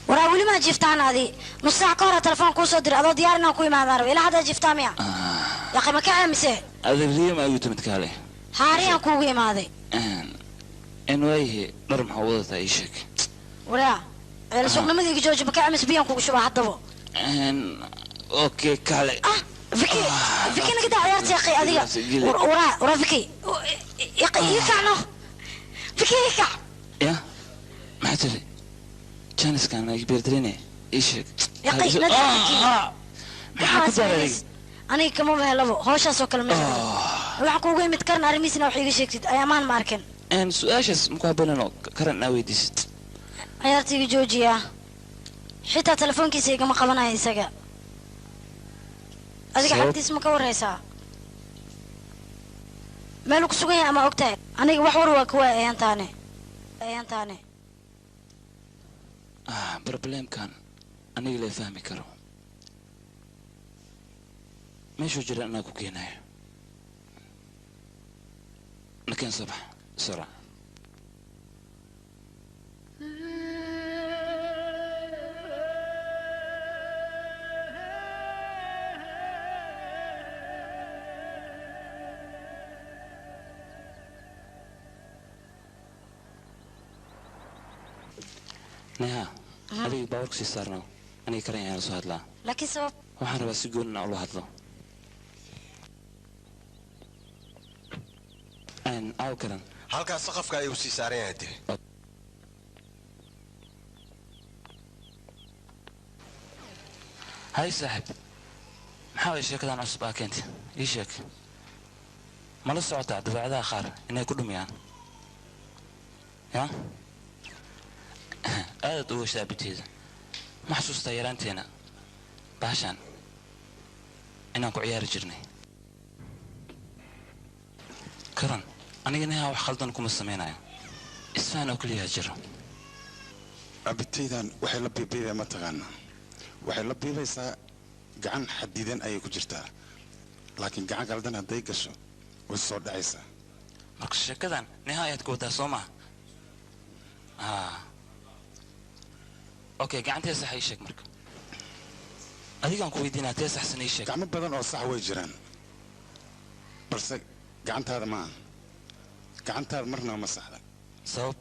waraa weli maa jiftaan adi nus saac ka hore telefoon kuu soo diray adoo diyaar inaan ku imaadaan rabo ilaa hadda jiftaa miya yaqi ma ka aamise adeeriya ma igu timid kaale haariyaan kuugu imaaday in waayahe dhar maxaa wadataa ii sheeg waraa ceel suuqnimadii jooji ma ka aamise biyaan kugu shubaa haddaba okay kaale Vicky Vicky nagida ciyaarta yaqi adiga waraa Vicky yaqi kacno Vicky kac ya maxaa tiri جانس كان يبردريني إيش يا قيس لا أنا كمان بهلبو هوش أسوق كلمة waxaan kuugu imid karan arrimiisina wax iiga sheegtid ayaamaan ma arkin su-aashaas muqaabalano karan aa weydiisid ciyaartayga joojiya xitaa telefoonkiisa igama qabanayo isaga adiga xagtiis ma ka waraysaa meelu ku sugan yahay ama ogtahay aniga wax war waa kuwa ayaantaane problemkan aniga la fahmi karo meeshuu jira anaa ku keenayo لكن صباح بسرعة نها هذه باورك سيستارنا أنا كريم يا رسول الله لكن سبب وحنا بس يقولنا الله هذا أو كرن halka saqafka ayuu sii saaran yahay هاي صاحب محاول شيكدان عصب كنت ايشك ما لا سocota dibacda qaar inay ku dhumiyaan ya aad u shaabiteeda ma xasuusta yaraanteena baashan inaan ku ciyaari jirnay karan anigana wax khaldan kuma sameeynayo isfaan oo kaliya jiro abitaydan waxay la biibay ma taqaana waxay la biibaysaa gacan xadidan ayay ku jirtaa laakiin gacan qaldan haday gasho way soo dhacaysaa marka sheekadan nihaayad ku wada Soomaa okay gacanteesa hay sheeg marka adigaan ku weydiinaa tee saxsan ii sheeg gacmo badan oo sax way jiraan balse gacantaada ma gacantaada marna ma saxda sabab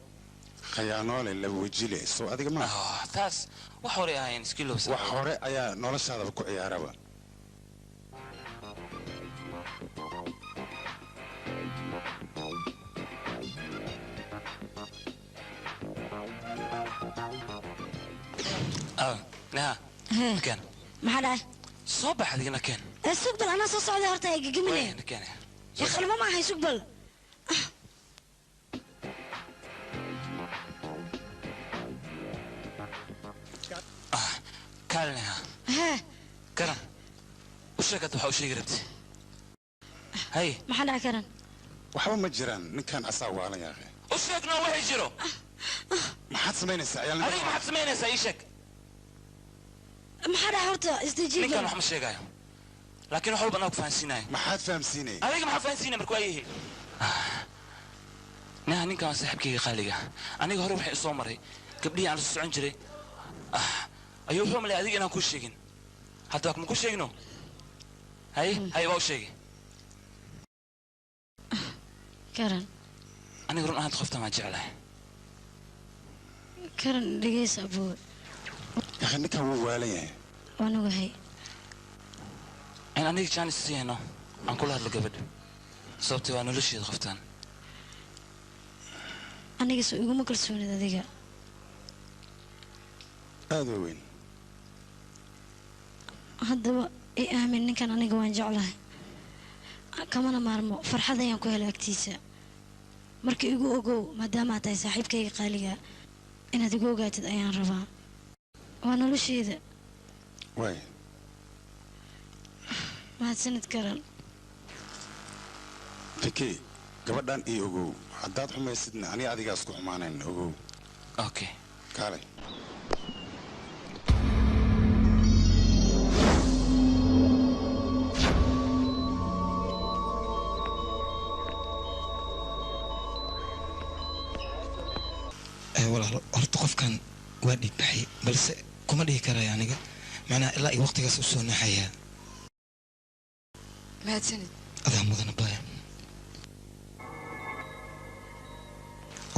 khiyaanoole la wajile soo adiga ma taas wax hore ahayn skills wax hore ayaa noloshaada ku ciyaaraba لا كان ما حدا صباح هذينا كان السوق بل انا صوص على هرتا يجمني كان يا اخي ما معي سوق بل كالنها ها كرم وش ركض وحوش يقربتي هاي ما حدا كرم waxba ma jiraan ninkan asaa waalan yahay u sheegna waxa jiro maxaad samaynaysaa ayaan adiga maxaad samaynaysaa ii sheeg ما حدا horta isdajiib ninkan wax ma sheegayo laakiin wax walba anaa ku fahansiinayo maxaad fahamsiinay adiga maxaad fahansiinay markuu ayahay ninkan waa saaxiibkayga qaaliga aniga hore waxay soo maray gabdhihii aan la socon jiray ayuu wuxuu malay adiga inaan kuu sheegin hadda kuma ku sheegno hay waa u sheegay كرن أنا أقول أنت خفت ما جعله كرن لقيس أبو يا أخي نك هو واليه وأنا وهي أنا كان السينو عن كل هذا القبل صوتي وأنا ليش خفتان أنا قصو يقوم كرسوني ذا دقيقة هذا وين هذا إيه أهم كان أنا قوان جعله كمان مارمو فرحة يوم كهلا اكتيسا مركي يقو أقو مدام عطاي صاحبك يقاليها إنها تقو قاتد أيان ربا وانا لو شي ذا واي ما هتسند كرل فكي gabadhan iyo ogow haddaad xumaysidna aniga adiga isku xumaanayn ogow okay kaalay walaal horta qofkan waa dhiig baxay balse kuma dhihi karayo aniga macnaa ilaa iyo waqtigaas u soo naxayaa mahadsanid adaa mudana baaya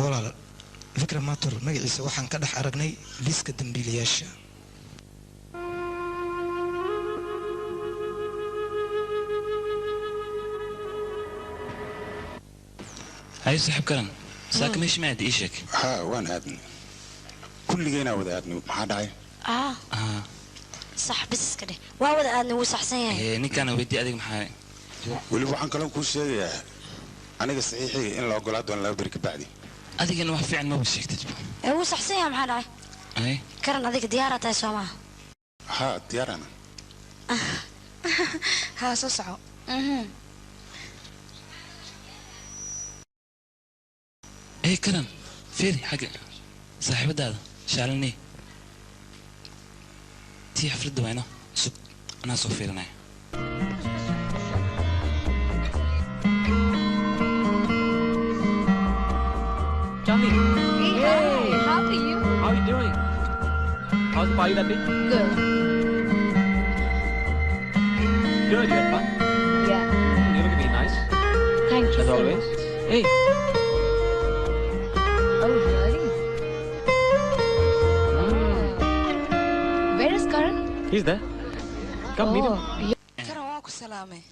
walaal fikra maator magaciisa waxaan ka dhex aragnay liiska dambiilayaasha hay saaxiib karan saaka meesh maad ii sheeg ها وين هادني كل kulligeena wada aadno maxaa dhacay صح بس كده واود أنا وصح سيان ninkaan weydii adiga maxaa weli waxaan kaloo kuu sheegayaa aniga saxiixii in la ogolaa doon laba beri ka bacdi adigana wax fiican ma sheegtid وصح سيان محل ay كرن هذيك ديارة تاي سوما ها diyaarana ها سوسعو ay karan fiiri xagga saaxiibadaada shaalanay tii xafladda wayno sug anaa soo fiirinaya Johnny. Hey, how are you? How are you doing? How's the party that day? Good. Good, you had fun? Yeah. You look at me nice. Thank you As so always. much. Hey. Oh, really? Where is Karan? He's there. Come meet him. karan waan ku salaamay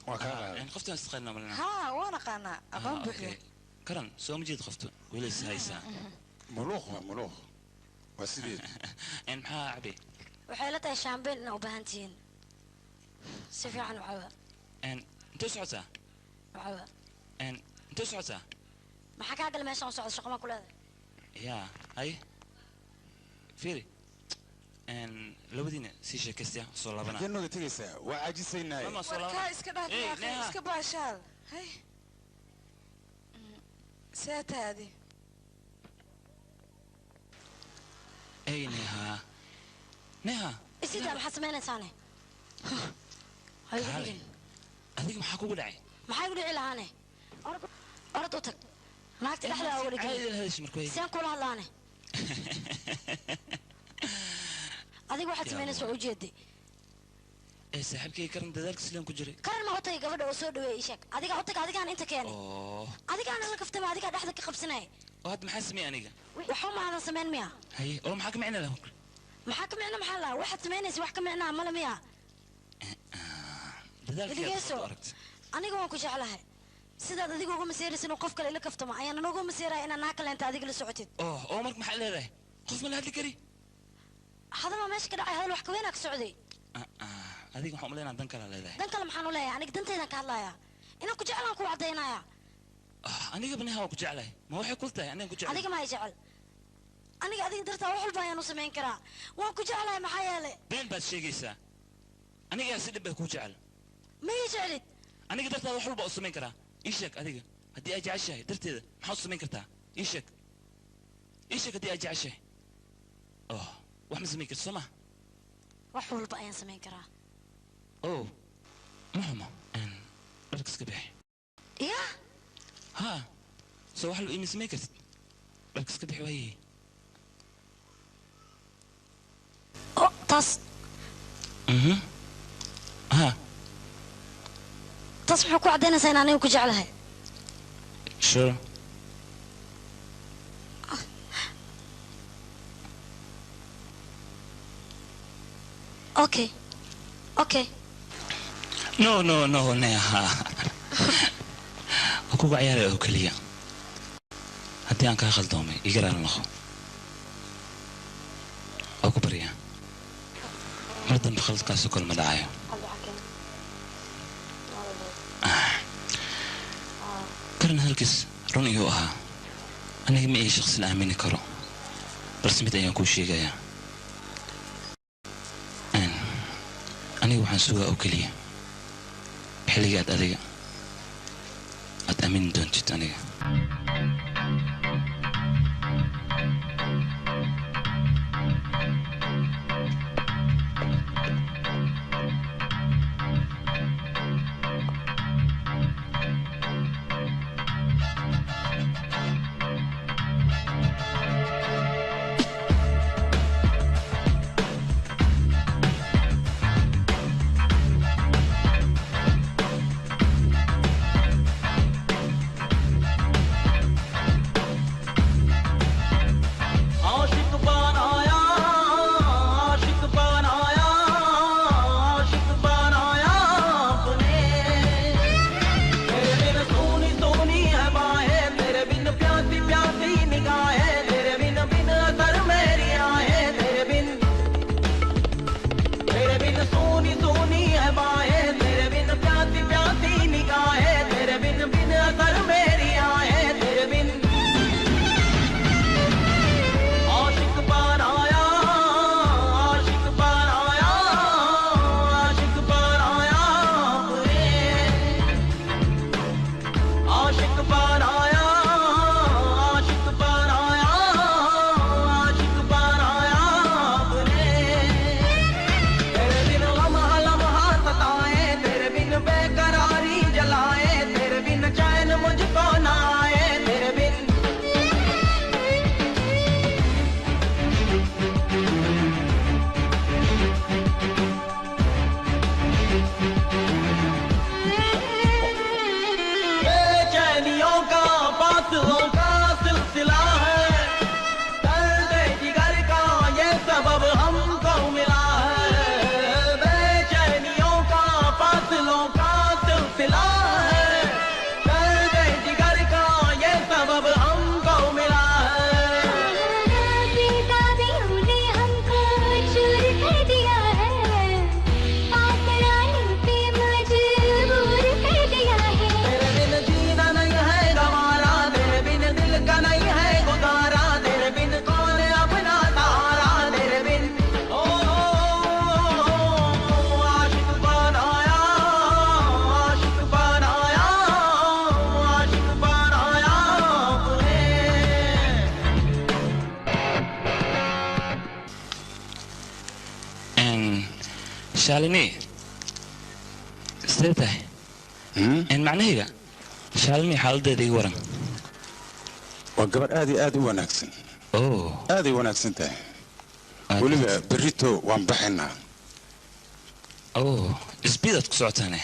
qoftaan isqaynaa malina haa waan aqaanaa abaan buuxiyo karan soo ma jeed qoftu weli is haysaa muluuq waa sideed maxaa cabi waxay la tahay shaambeen inaa u baahan tihiin si fiican u cawa intee socotaa cawa intee socotaa maxaa kaa gal meeshaan u socda shaqo ma ku leedahay yaa hay fiiri labadiina sii sheekaystaya soo laabana intee nooga tegaysaa waa caajisaynaaye warkaa iska dhaaf iska baashaal hay see taadi ay neha isidaa maxaad samaynaysaane adiga maxaa kugu dhacay maxaa igu dhici lahaane orod u tag naagta dhexdaa uga dhigay seen kula hadlaane adiga waxaad samaynaysa waa ujeeday saaxiibkay karan dadaalkiis leen ku jiray karan ma hotay gabadha oo soo dhaweeyay sheeg adiga hotay adigaan inta keenay adigaana la kaftama adigaa dhexda ka qabsanay oo hadda maxaa sameeyay aniga waxba ma aadan samayn miya haye oo maxaa ka micna lahaa maxaa ka micna maxaa lahaa waxaad samaynaysa wax ka micnaa mala miya dadaalkiisa aniga waan ku jeclahay sidaad adiga uga maseeraysa inuu qof kale ila kaftamo ayaan uga maseeraya inaan naa kaleenta adiga la socotid oo marka maxaa leedahay qof ma la hadli kari hadama meesha ka dhacay hadal wax ka weynaa ka socday adiga waxaan u leenahay dan kale leedahay dan kale maxaan u leeyahay aniga dantaydan ka hadlayaa inaan ku jeclaan ku caddaynaya aniga banaha waa ku jeclahay ma waxay kul tahay aniga ku jeclahay adiga ma ay jecel aniga adiga dartaa wax walba ayaan u samayn karaa waan ku jeclahay maxaa yeelay been baad sheegaysaa aniga si dhib bay kuu jecel ma ii jeclid aniga dartaa wax walba u samayn karaa ii sheeg adiga haddii ay jeceshahay darteeda maxaad u samayn kartaa ii sheeg haddii ay jeceshahay wax ma samayn karta soo maha wax walba ayaan samayn karaa ma xumo dharka iska bixi ya ha soo wax walba ima samayn kartid dharka iska bixi waaye taas ha taas maxaa ku caddaynaysaa in aniga ku jeclahay sure okay no neha waa kuga ciyaaraya oo keliya haddii aan kaa khaldoomay igaraala noqo waa ku baryaa mar dambe khaladkaasoo kale ma dhacayo karan halkiis run iyuu ahaa aniga ma ii shaqsi la aamini karo balse mid ayaan kuu sheegayaa aniga waxaan sugaa oo keliya xilliga adiga aad aamini doontid aniga شالني استيته إن معناه شالني حال دي ورم وقبل آدي وناكسن آدي وناكسن تاي ولي بريتو وانبحنا سبيدت كسعتاني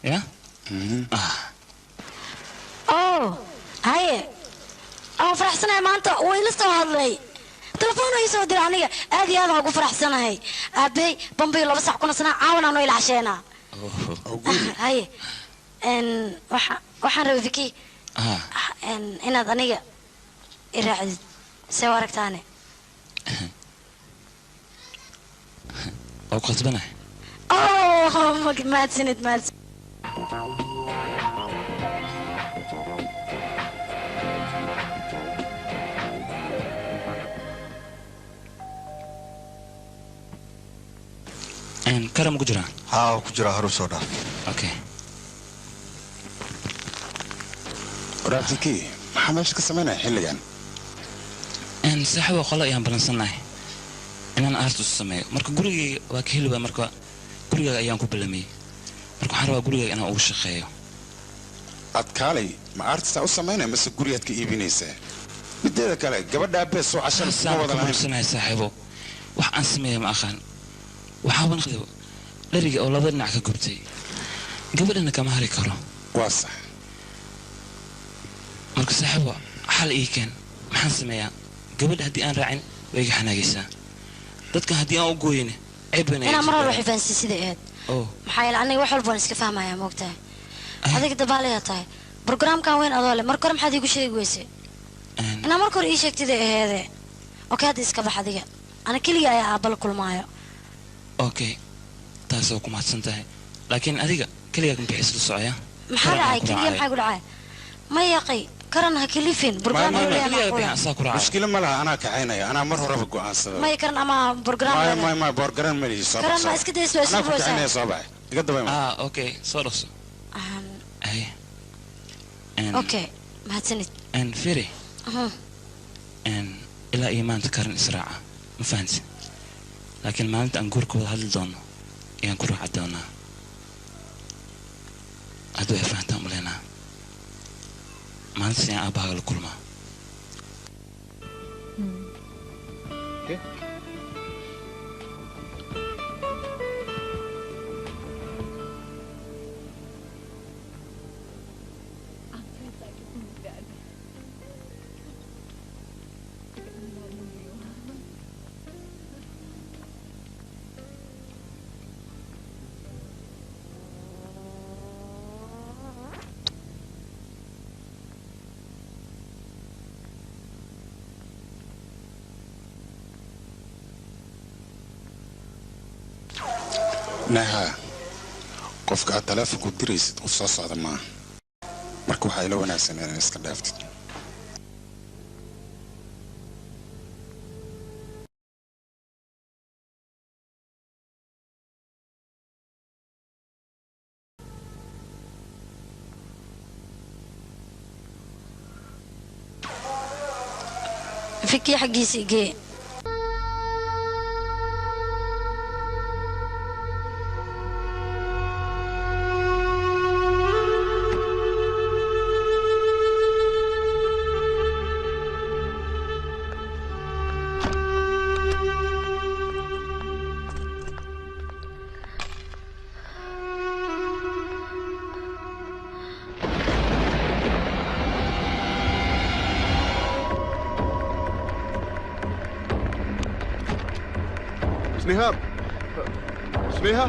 يا هاي فرح سنة ما أنت ويلسه هذلي تلفونه يسوي درانية هذه أنا أقول فرح سنة هاي أبي بمبي الله بس حكون سنة عاونا نويل عشانها هاي إن وحن روي فيكي إن هذا نية إرعد سوارك تاني أو قصبنا ما تسند إن كرم كجرا كجرا هروسودا أوكي راتكي محمش كسمنا حلقان إن سحبوا خلا يان بلنسناه إن أنا أرتو السماء مركو قولي واكيلو مركو قولي أيام كوبلمي مركو حروا قولي أنا أول شخيو أتكالي ما أرتسا السماء بس قولي أتك إيبينيسه بدي كلا قبل دابس وعشان سامع كم سنة سحبوا وح أنسميه ما أخان وحاول نخذه لرجع أو لضر نعك قبتي قبل إنك ما هري كرو واصح مركو سحبوا حال إيه كان ما حنسميه قبل هدي أنا راعين ويجي حناجسه dadka hadii aan u gooyeen cibnay ina mar ruuxi fansi sideed maxay ilaahay wax walba iska fahmaya moogtaa adiga dabaaliya tahay barnaamijkan weyn adoo leh markor maxaad igu sheegaysaa ina markor ii sheegtid eheede okay hada iska bax adiga ana kaliya ayaa abal kulmaayo okay taas oo ku mahadsan tahay laakiin adiga kaliya kan bixis lu socaya maxaa dhacay kaliya maxaa ku dhacay ma yaqay كرن هكليفين برنامج مشكلة ما لها أنا كعيني أنا مرة رفقوا عن ما يكرن أما برنامج ما برنامج ملي صباح كرن ما إسكت يسوي أنا كعيني صباح يقدر ما أوكي صورس أي أوكي ما هتسند إن فيري إن إلى إيمان تكرن إسراع ما فهمت لكن ما أنت أنقول كل هالدون ينقول عدونا هذا يفهم لنا ما نسيان أبغى الكلمة. نها قفك أتلاف كدريس قصص هذا ما مركو حيلا وناس أنا استدافت فيكي حقي سيجي स्नेहा Sneha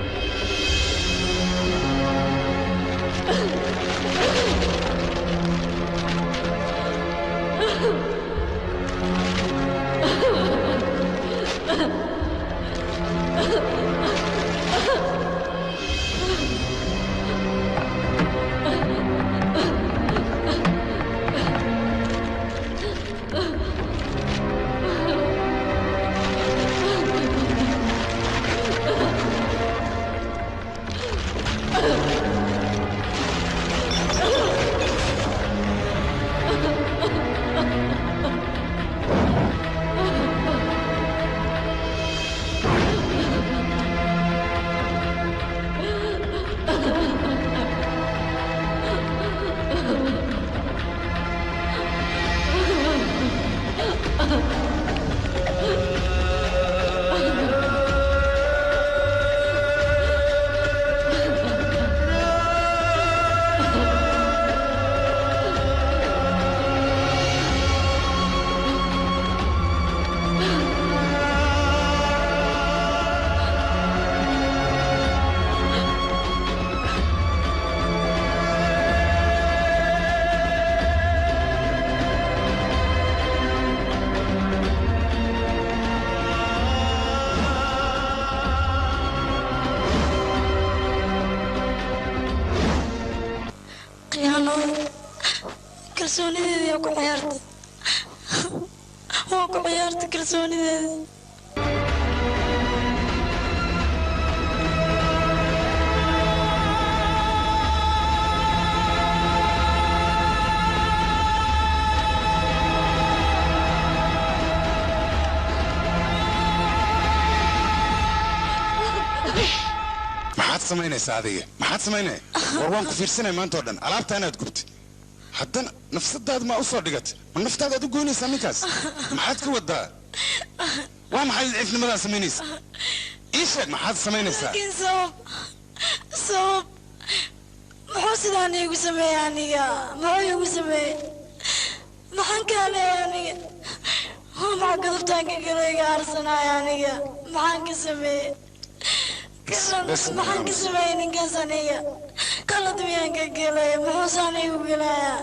kalsoonideedii ku ciyaartay waa ku ciyaartay kalsoonideedii maxaad samaynaysaa adiga maxaad samaynay war waan ku fiirsanay maanta oo dhan alaabta inaad gubtay haddana nafsadaad ma u soo dhigatay ma naftaada aad u goynaysaa ninkaas maxaad ka wadaa waa maxay cidnimadaad samaynaysaa ii sheeg maxaad samaynaysaa laakiin sabab muxuu sidaan iigu sameeyey aniga muxuu iigu sameeyey maxaan kaaleey aniga maxaa gadubtaan ka galayga arsanaay aniga maxaan ka sameeyey maxaan ka sameeyey ninkaas aniga qalad miyaan ka gelay muxuu saan iigu gelayaa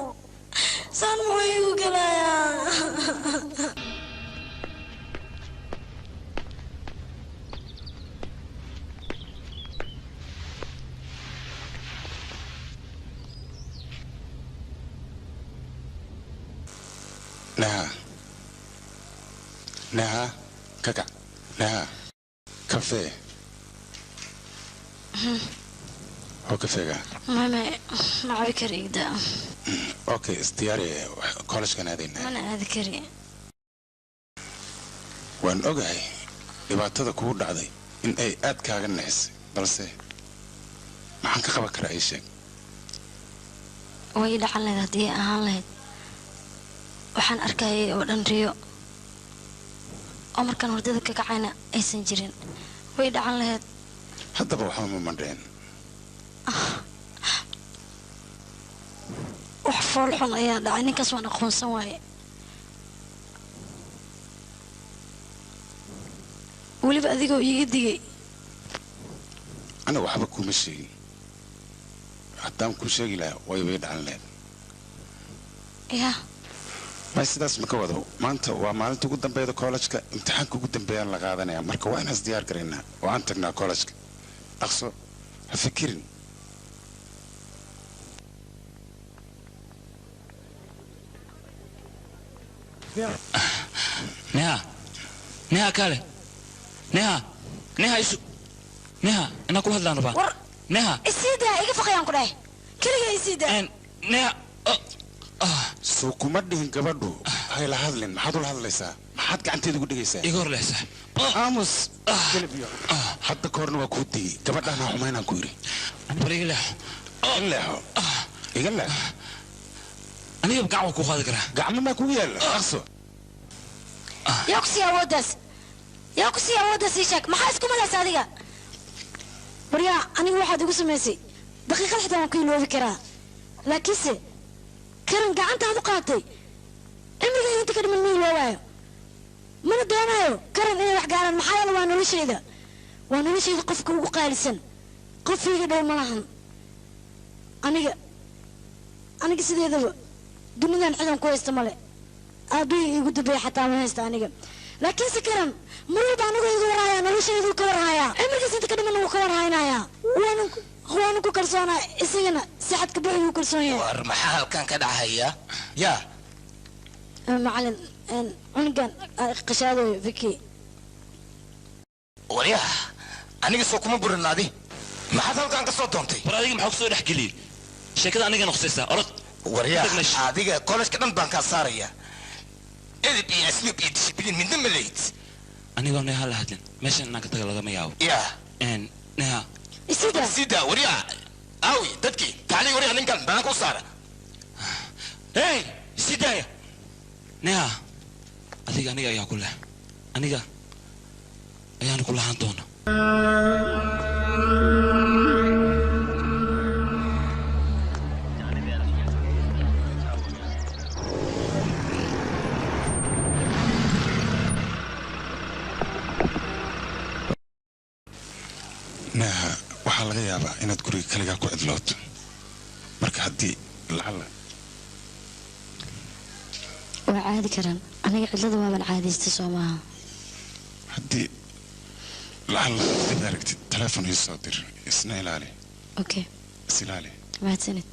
saan muxuu iigu gelayaa نها كاكا نها كافيه هو كافيه ما عبي كريك ده اوكي استياري كولج كان هذين انا هذا كري وان اوغاي dhibaatada kugu dhacday in ay aad kaaga naxisay balse maxaan ka qaban karaa ii sheeg way dhacan lahayd haddii ahaan lahayd waxaan arkayay oo dhan riyo oo markaan hurdada ka kacayna aysan jirin way dhacan lahayd haddaba waxba ma mandheen wax fool xun ayaa dhacay ninkaas waan aqoonsan waaye weliba adigoo iiga digay ana waxba kuma sheegin haddaan kuu sheegi lahaa way bay dhacan lahayd ya may sidaas ma ka wado maanta waa maalinta ugu dambeeyda kollejka imtixaanka ugu dambeeyaan la qaadanaya marka waa inaas diyaar garaynaa oo aan tagnaa kollejka dhaqso ha fikirin neha kale neha isu neha inaa ku hadlaan rabaa neha isiidaa iga faqayaan ku dhahay keliga isiidaa neha soo kuma dhihin gabadhu hay la hadlin maxaad ula hadlaysaa maxaad gacanteeda ugu dhigaysaa iga hor leexsa aamus hadda ka horna waa kuu digay gabadhaan ha xumaynaan ku yidhi bar iga leexo iga leexo aniga gacan waa kuu qaadi karaa gacmo maa kugu yaalla aqso yaa ku sii awooddaas ii sheeg maxaa isku malaysa adiga waryaa aniga waxaad igu samaysay daqiiqad xitaa waan ku iloobi karaa laakiinse karan gacantaad u qaatay cimrigayga inta ka dhiman ma iloowaayo mana doonayo karan inay wax gaaraan maxaa yeele waa noloshayda qofka ugu qaalisan qofayga dhow ma lahan aniga sideedaba dunidan cidan ku haysta male aabbihi igu dambeeya xataa ma haysta aniga laakiinse karan mar walba anigoo iga warhayaa noloshaydu ka warhayaa cimrigiis inta ka dhiman wuu ka warhaynayaa waanu ku kalsoonaa isagana sixadka buuxi wuu kalsoon yahay war maxaa halkan ka dhacaya yaa macalin cunugan qashaadoyo viki waryaa aniga soo kuma burin adi maxaad halkan ka soo doontay war adiga maxaa kusoo dhex geliyey sheekada aniga noqsaysaa orod waryaa adiga kollejka dhan baan kaa saaraya edib iyo asluub iyo dishibiliin midna ma leyd anigoo neha la hadlin meeshan inaan ka taga lagama yaabo yaa neha sida waryaa aawi dadkii taclii waryaa ninkan banaanka u saara hey sidaya neha adiga ayaa ku leh aniga ayaana ku lahaan doona neha waxaa laga yaabaa inaad guriga kaligaa ku cidlooto marka haddii lacala waa caadi karaan aniga cidlada waaban caadaystay soo maaha haddii lacala dib aragtid teleefon ii soo dir isna ilaali okay is ilaali mahadsanid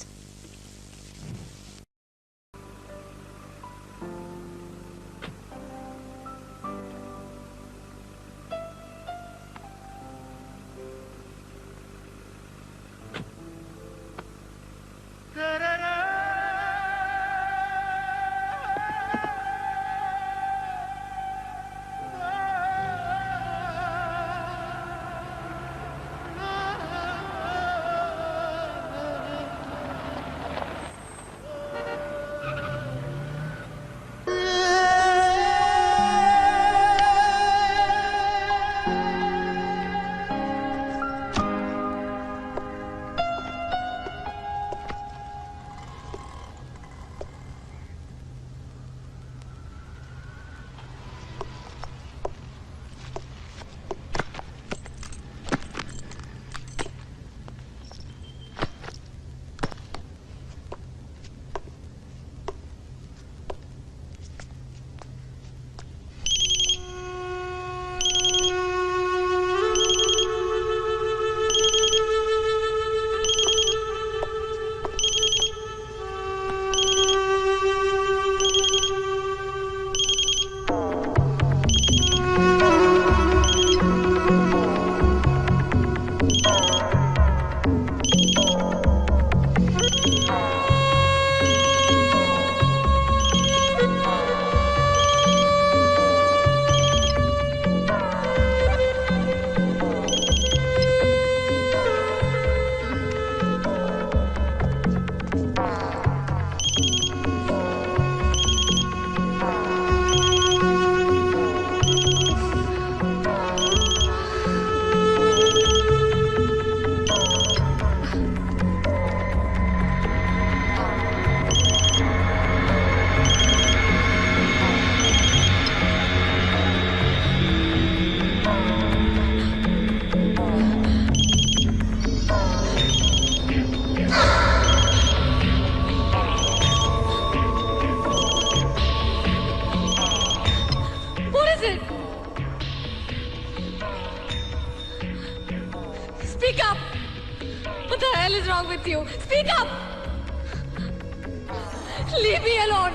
Leave me alone.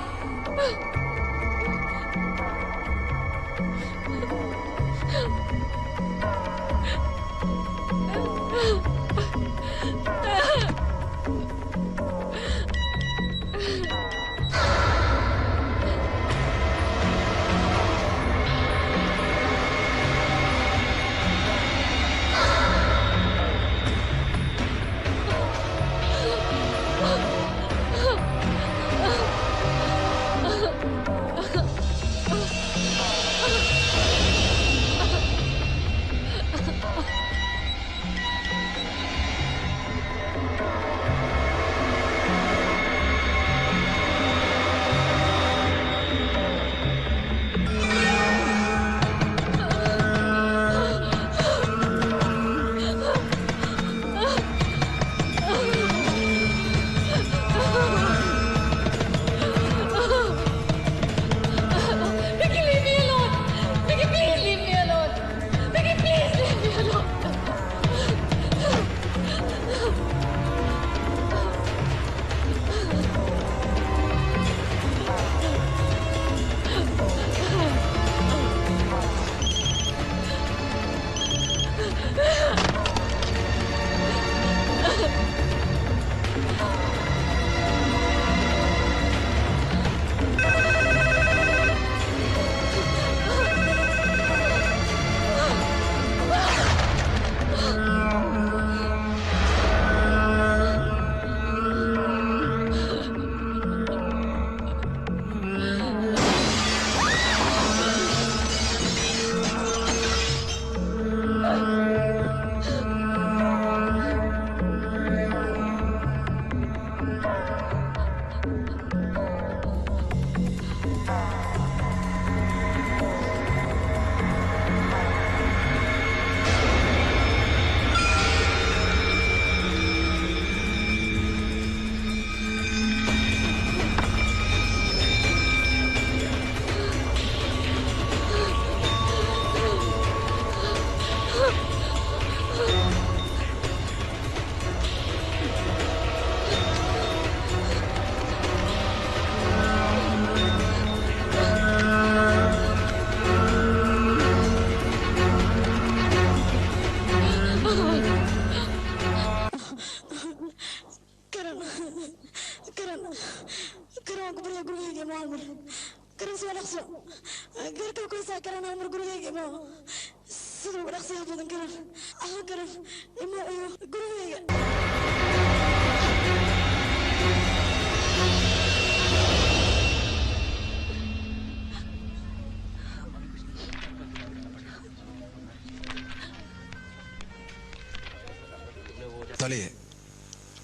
taliye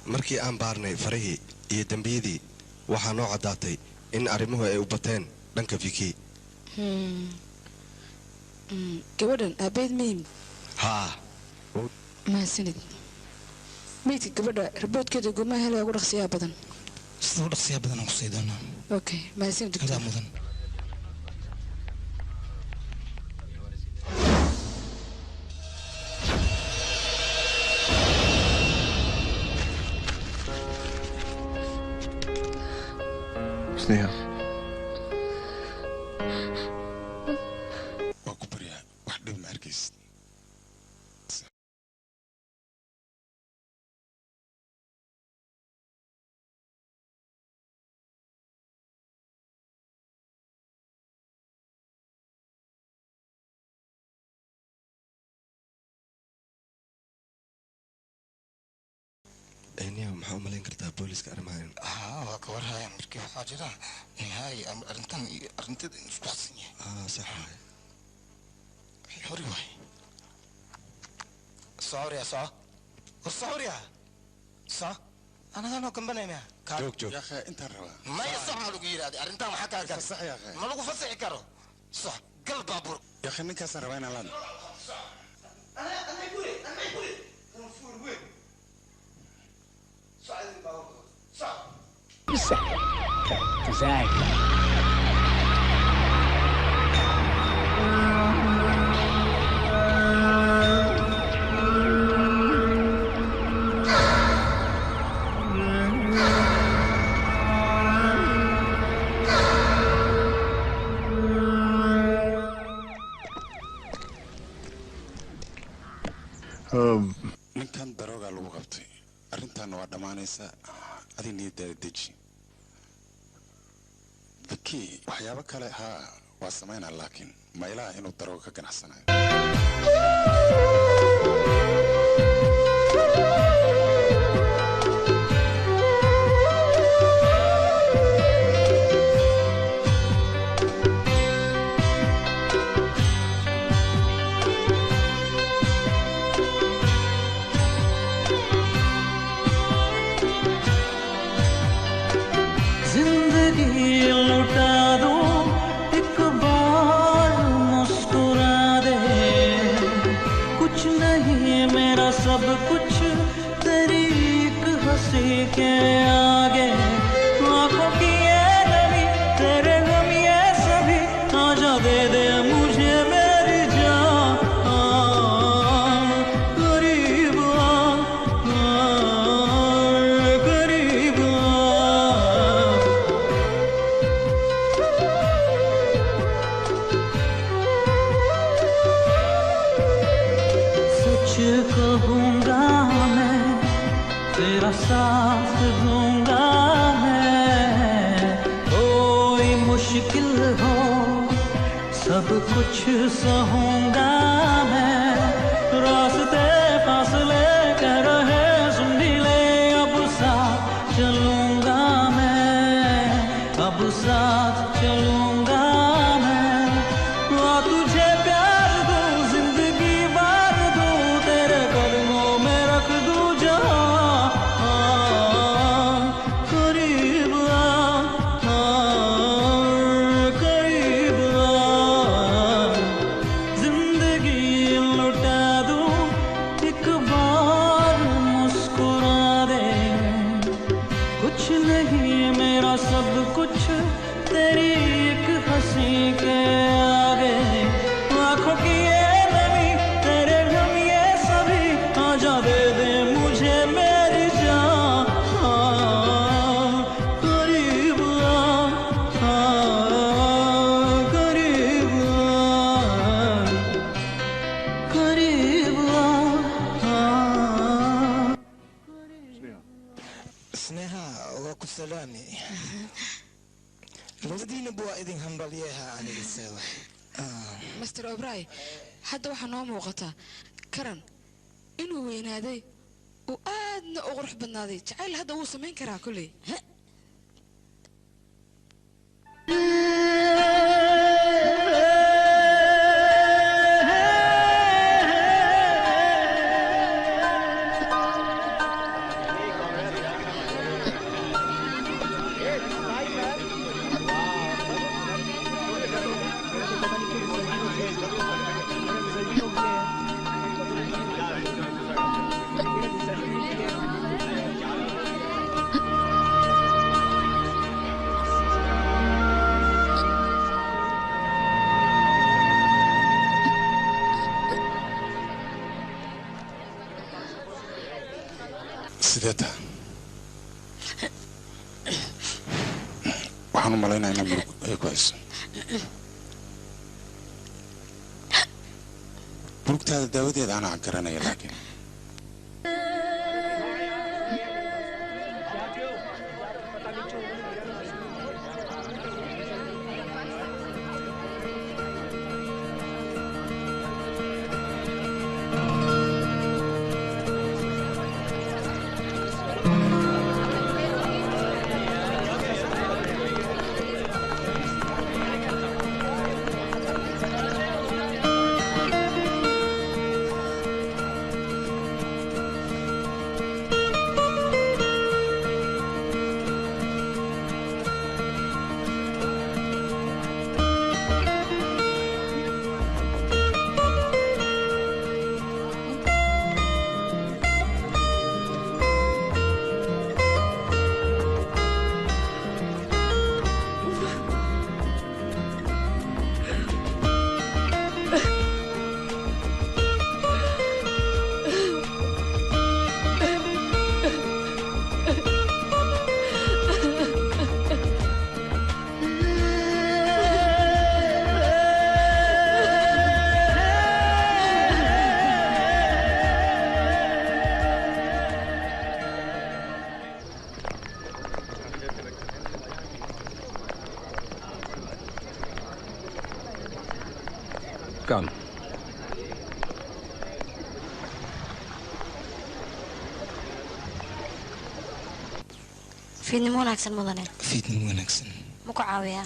markii aan baarnay farihii iyo dambiyadii waxaa noo caddaatay in arrimuhu ay u bateen dhanka Vicky. gabadhan aabeed miyim haa mahadsanid meydka gabadha riboodkeeda gumaha helaya ugu dhaqsiyaa badan sida ugu dhaqsiyaa badan aan ku sii doonaa okay mahadsanid doctor mudan Sneha. أنا محاول ملين كرتها بوليس كأرمان. وكورها مركي حاجرة نهاية أرنتن نفتحسني. صح. حوري واي. صار يا صا. الصور يا صا. أنا كم بني ما. جوك يا أخي أنت الروا. ما يصح على جيرة أرنتن محكا كذا. صح يا أخي. ما لقوا فصح كرو. صح. قلب بابور. يا أخي إنك سر وين الآن؟ أنا يقولي. فور وين. Zach. ninkan daroogaa lagu qabtay arrintaana waa dhammaanaysa adig niyadaada deji viki waxyaabo kale haa waa samaynaa laakiin ma ilaha inuu darooga ka ganacsanayo सब कुछ तेरी एक हंसी के आगे आंखों की ये नमी तेरे गम ये सभी आजा दे दे मुझे मेरी जान करीब करीब सच कहूँगा मैं तेरा साथ दूंगा मैं कोई मुश्किल हो सब कुछ सहूँगा मैं रास्ते फासले कह रहे सुन भी ले अब साथ चलूँगा मैं अब साथ चलूँगा मैं आ तुझे प्यार दूँ जिंदगी बार दूँ तेरे कदमों में रख दूँ जहाँ करीब करीब जिंदगी लुटा दूँ एक बार मुस्कुरा दे कुछ नहीं मेरा सब कुछ तेरी एक हंसी के आगे आंखों की ये नमी तेरे गम ये सभी आजा दे दे मुझे मेरी जान करीब करीब करीब Sneha waa ku salaami labadiinaba waa idin hambalyeha aniga sewa master obray hadda waxaa noo muuqata karan inuu weynaaday uu aadna u qurux badnaaday jacayl hadda wuu samayn karaa kolley sidee tahay waxaan u malaynayaa inaa murug ay ku hayso murugtaada daawadeeda anaa garanaya laakiin Come. fiidnimo wanaagsan mudane fiidnimo wanaagsan ma ku caawiyaa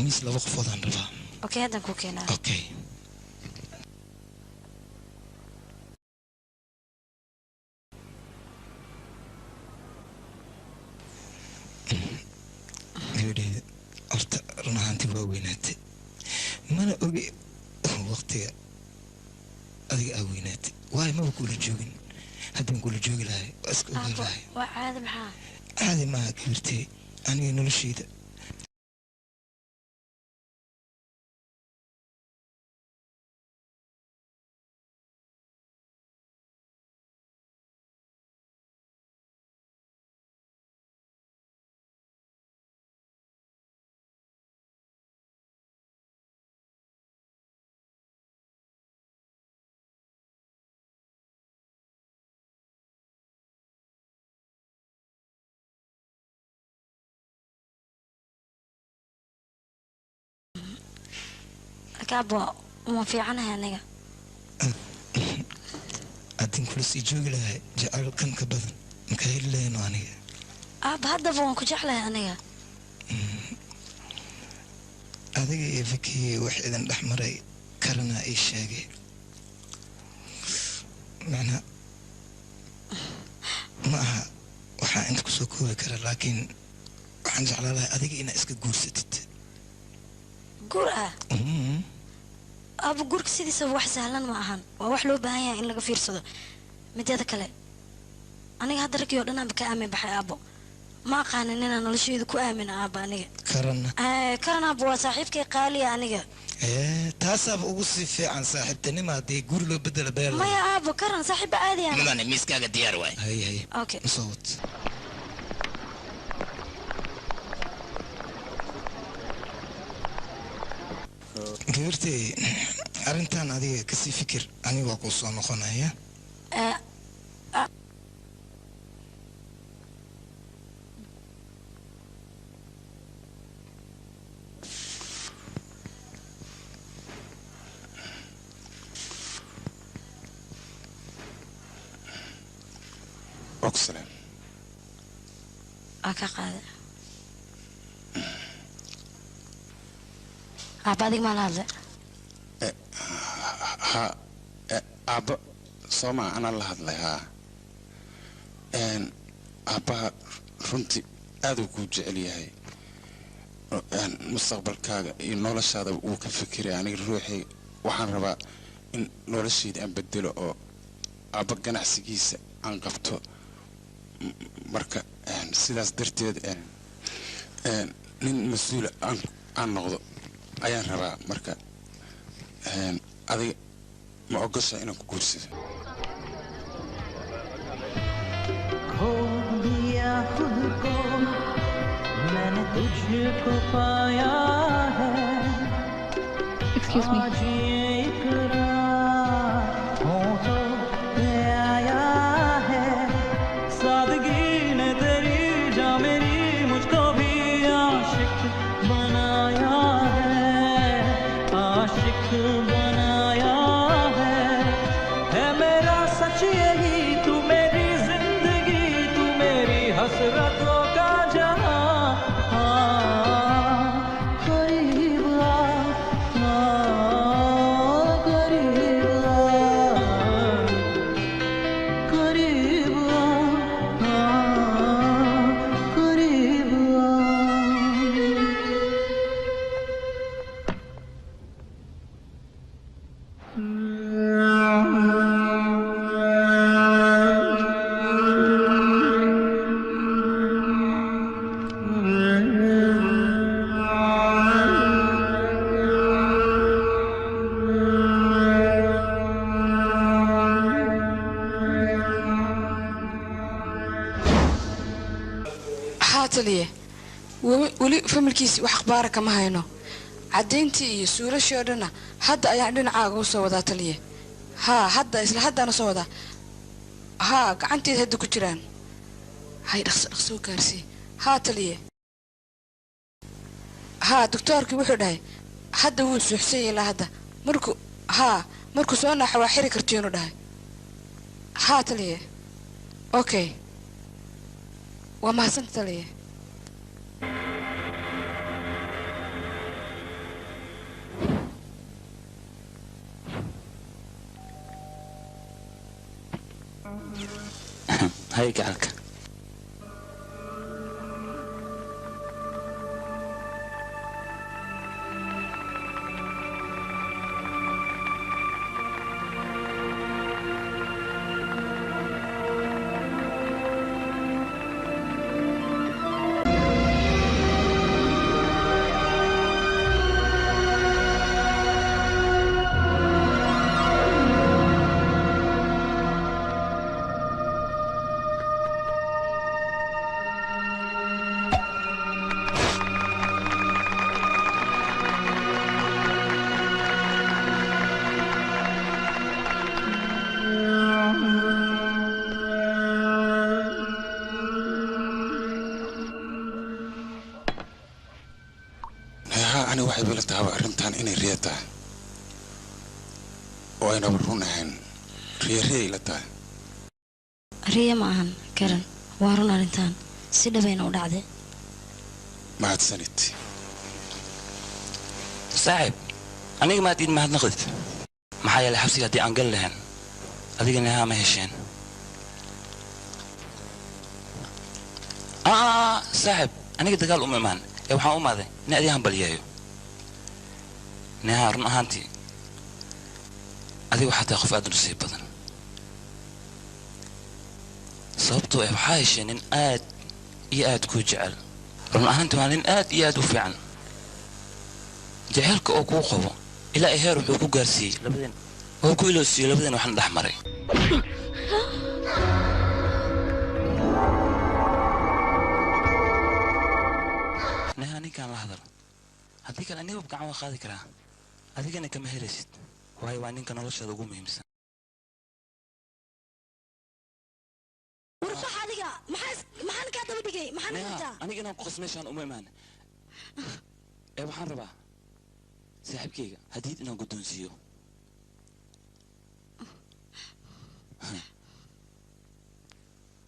miis laba qofood aan rabaa okay haddaan ku keenaa okay gabadheeda horta run ahaantii waa weynaatay mana ogi waqtiga adiga aa weynaatay waayo maba kula joogin haddaan kula joogi lahay waa iska ogaan lahay waa caadi maxaa caadi maaha gabartay aniga noloshayda كابو ما في عنها نجا أدين كل شيء جوجل هاي جعل كم كبدن مكايل لين وانية هذا فون كجحلة أنية هذا يفكي واحد الأحمر كرنا أي شيء معناه معها وحا عندك سوكوه كرا لكن وحن جعل لها أذيك إنا إسك جورستت جورها أبو جورك سيدي سوى واحد سهلان معهن وواحد لو بهايا إن لقى فير صدا متى هذا كله أنا هذا ركيو أنا بكأمن بحي أبو ما قان إننا نلشي ذكو آمن أبو أنا كرنا أبو صاحبك قال لي أنا تاسف أوصي عن صاحبتني ما دي جور له بدل بير ما يا أبو كرنا صاحب عادي أنا ما أنا ميسكا ديار واي هي أوكي صوت gabartay arintan adiga kasii fikir aniga ku soo noqonaya Oxley قاعدة أبادك ما لازم ها أبا سوما أنا الله هذا ها إن أبا رنتي أدو كوجعلي هاي مستقبل كاغا نولش هذا وكفكر يعني روحي وحن ربا إن نولش يد أن بدله أو أبا جناح سجيس عن قبته مركا سيداس درتيد نين مسؤول عن نقض أيان ربا مركا هذه ما أقصى إنك كورسي खो दिया खुद को मैंने तुझको पाया है आज ये इकरार होठों पे आया है सादगी ने तेरी जा मेरी मुझको भी आशिक बनाया है आशिक बनाया है मेरा सच यही तू मेरी जिंदगी तू मेरी हसरतों का जहां करीब आ करीब आ करीब आ करीब आ حاتليه ولي فملكيسي وأخبارك ما هينو عدينتي سورة شورنا هذا يعني عاقو سودا تليه ها هذا أنا سودا ها عنتي هدو كتيران هاي رخصو كارسي ها تليه ها دكتورك وحده هذا هو حسين لا هذا مركو سونا حواحري كرتيونو ده هات لي اوكي وما سنت لي هاي قالك أنا واحد ولا تعب أرنتان إني ريتا وأنا برونهن ري لتا ريا معهن كرن وارون أرنتان سيدا بين ودعده ما تسنت صاحب أنا ما تيجي ما هتنقد محايا الحبسي هدي أنقل لهن هذيك إنها ما هشين صاحب أنا قد قال مان يا وحنا هذا نادي هم بليايو نهار نهانتي هذه وحتى خف أدرس بدن صبتو إبحايش إن آد يأد كوجعل رنهانتو عن آد يأد وفعن جهلك أو كوخو إلى إهار وحكو جارسي لبدن هو كويلو سي لبدن وحنا دحمري نهاني كان لحظة هذيك أنا نبغى عم أخذ كلام هذيك أنا كم هرست وهاي وعنين كان الله شذوقه مهمس ورفع هذيك ما حن كاتب بدقي ما حن كاتب أنا كنا قسم مشان مان إيه وحن ربع سحب كيكا هديد إنه قدون سيو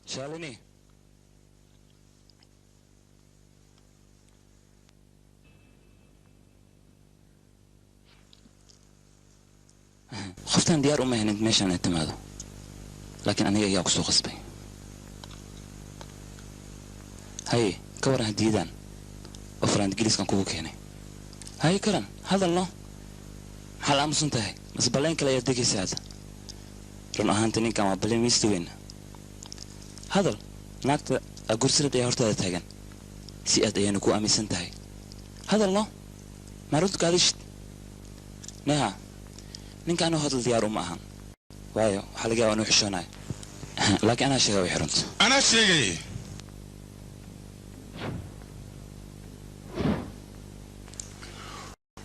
شالني خفتان ديار أمي هنت ماشي عن التمادو لكن أنا إياك سو غصبي هاي كورة هديدان وفراند جليس كان كوكو كيني هاي كرن هذا الله حال أمس انتهي بس بلين كلا يديك يساعد رون أهانتني كما بلين ميستوين هذا ناكت أقول سرد يا هرتا تاجن سيئت أيانكو أمي سنتهي هذا الله ما رد قادش نها ninka anu hadal diyaar uma ahan waayo waxa laga yaabaa inuu xishoonayo laakiin ana sheegay xirunta ana sheegay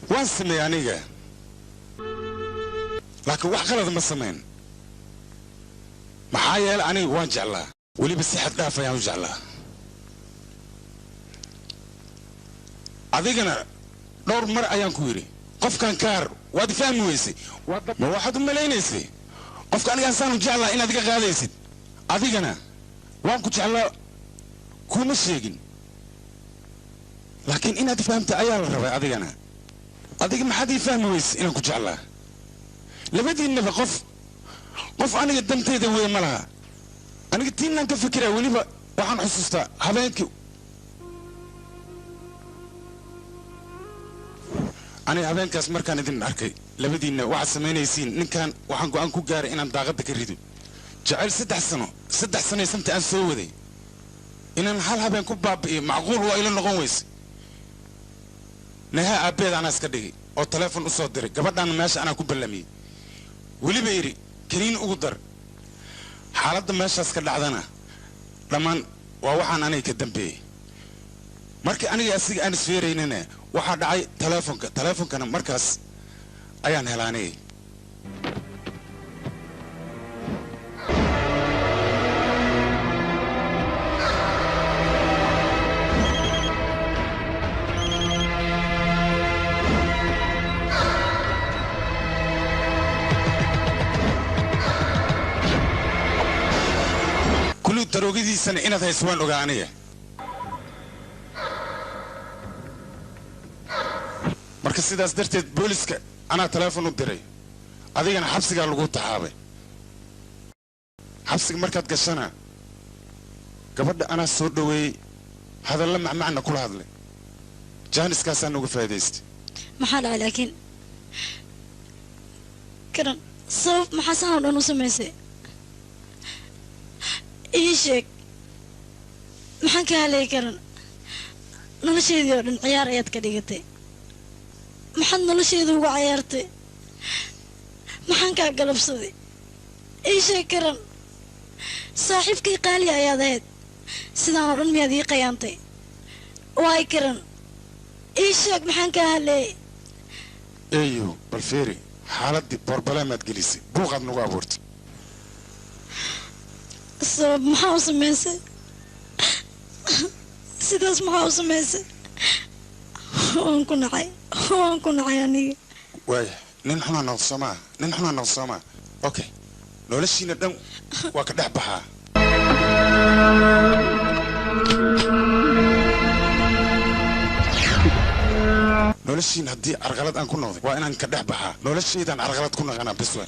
waan sameeyay aniga laakiin wax qalad ma sameyn maxaa yeelay aniga waan jeclaa weliba si xad dhaaf ayaan u jeclaa adigana dhowr mar ayaan ku yiri qofkan kaar waad fahmi weysay ma waxaad u malaynaysay qofka aniga aan jeclaa inaad iga qaadaysid adigana waan ku jeclaa kuma sheegin laakiin inaad fahamta ayaa la rabay adigana adiga maxaad ii fahmi weysay inaan ku jeclaa labadiinaba qof aniga danteeda weey ma laha aniga tiinaan ka fikiraa weliba waxaan xusuustaa habeenkii أنا هذين كاس مركان إذن أركي لبدينا واحد سمينيسين نكان وحن قو أنكو جاري إن ضاغط كريدو جعل 6 سنة سمت أن سوودي إن الحال هبين كوباب معقول وإلى النغويس نها أبيض أنا أسكدي أو تلفون أصدري قبل أنا ماشي أنا كوب اللمي ولي بيري كرين أقدر حالة ماشي أسكد عدنا لما ووحن أنا يكدم بيه markii aniga asiga aan isfeereynana waxa dhacay teleefonkana markaas ayaan helaanay daroogadiisana inaad hayso waan ogaa aniga marka sidaas darteed booliska anaa teleefon u diray adigana xabsigaa lagu taxaabay xabsiga markaad gashana gabadha anaa soo dhoweeyey hadalla macmacna kula hadlay jaaniskaasaan uga faa'iidaystay maxaa dhacay laakiin karan sabab maxaa saan oo dhan u samaysay ii sheeg maxaan ka halay karan nolosheedii oo dhan ciyaar ayaad ka dhigatay maxaad nolosheeda uga cayaartay maxaan kaa galabsaday ii sheeg karan saaxiibkii qaali ayaad ahayd sidaan oo dhan miyaad ii qayaantay waay karan ii sheeg maxaan kaa haleeyey eeyo bal fiiri xaaladdii boorbalamaad gelisay buuqaad nagu abuurtay sabab maxaa u samaysay sidaas maxaa u samaysay waan ku nacay aniga waaya nin xunaa noqdo soomaa okay noloshiina dhan waa ka dhex baxaa noloshiina haddii carqalad aan ku noqday waa inaan ka dhex baxaa noloshaydaan carqalad ku naqanaa bes waa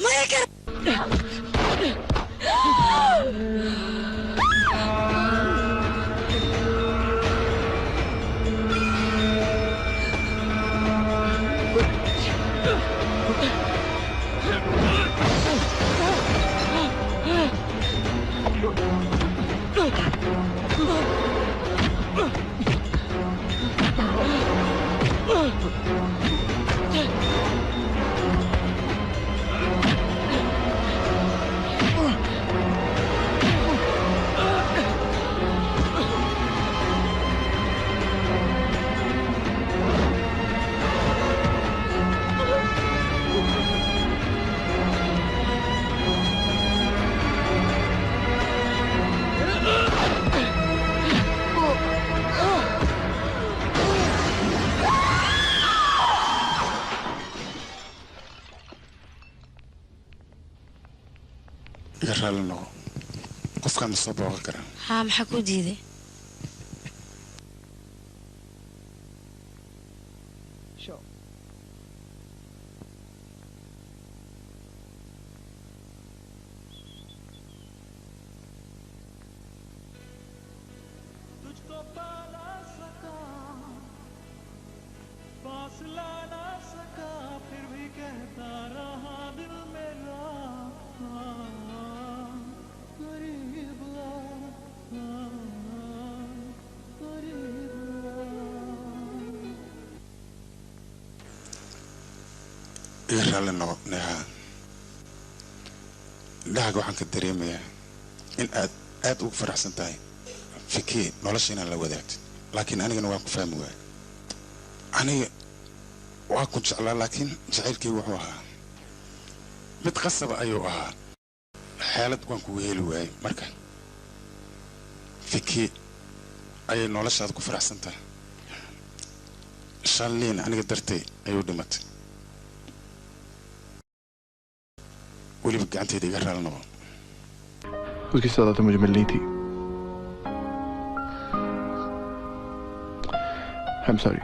raalino qofkaan soo booqan karaa haa maxaa ku diiday raalino neha indhahaaga waxaan ka dareemayaa in aad ugu faraxsan tahay fikii nolosha inaan la wadaagtid laakiin anigana waan ku fahmi waaya aniga waa ku jeclaa laakiin jacaylkii wuxuu ahaa mid qasaba ayuu ahaa xaalad waan kugu heli waayey marka fikii ayay noloshaada ku faraxsan tahay shalliin aniga dartay ayuu dhimatay ولي بقى دي قرر النظام उसकी सजा तो मुझे मिलनी थी I'm sorry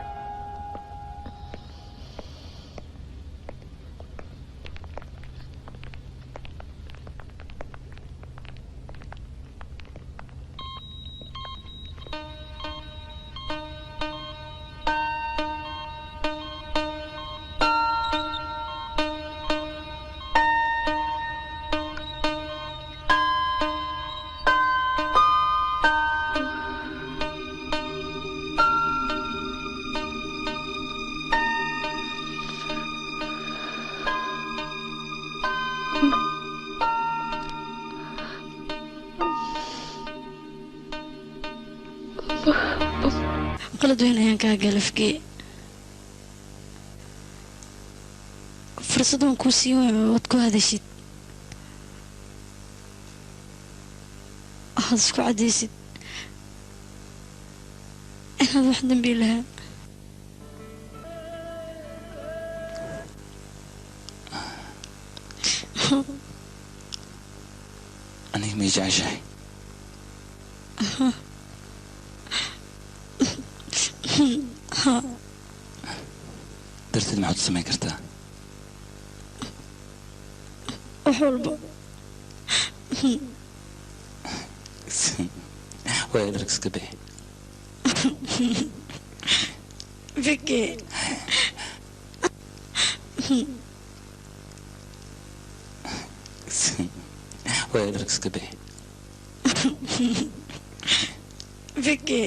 qalad weyn ayaan kaa galafkee fursad waan kuu siin waay waad ku hadashid waxaad isku caddaysid inaad wax dambi lahaa aniga may jeceshahay darteed maxaad u samayn kartaa wax walba waa dharka iska bixi Vicky waa dharka iska bixi Vicky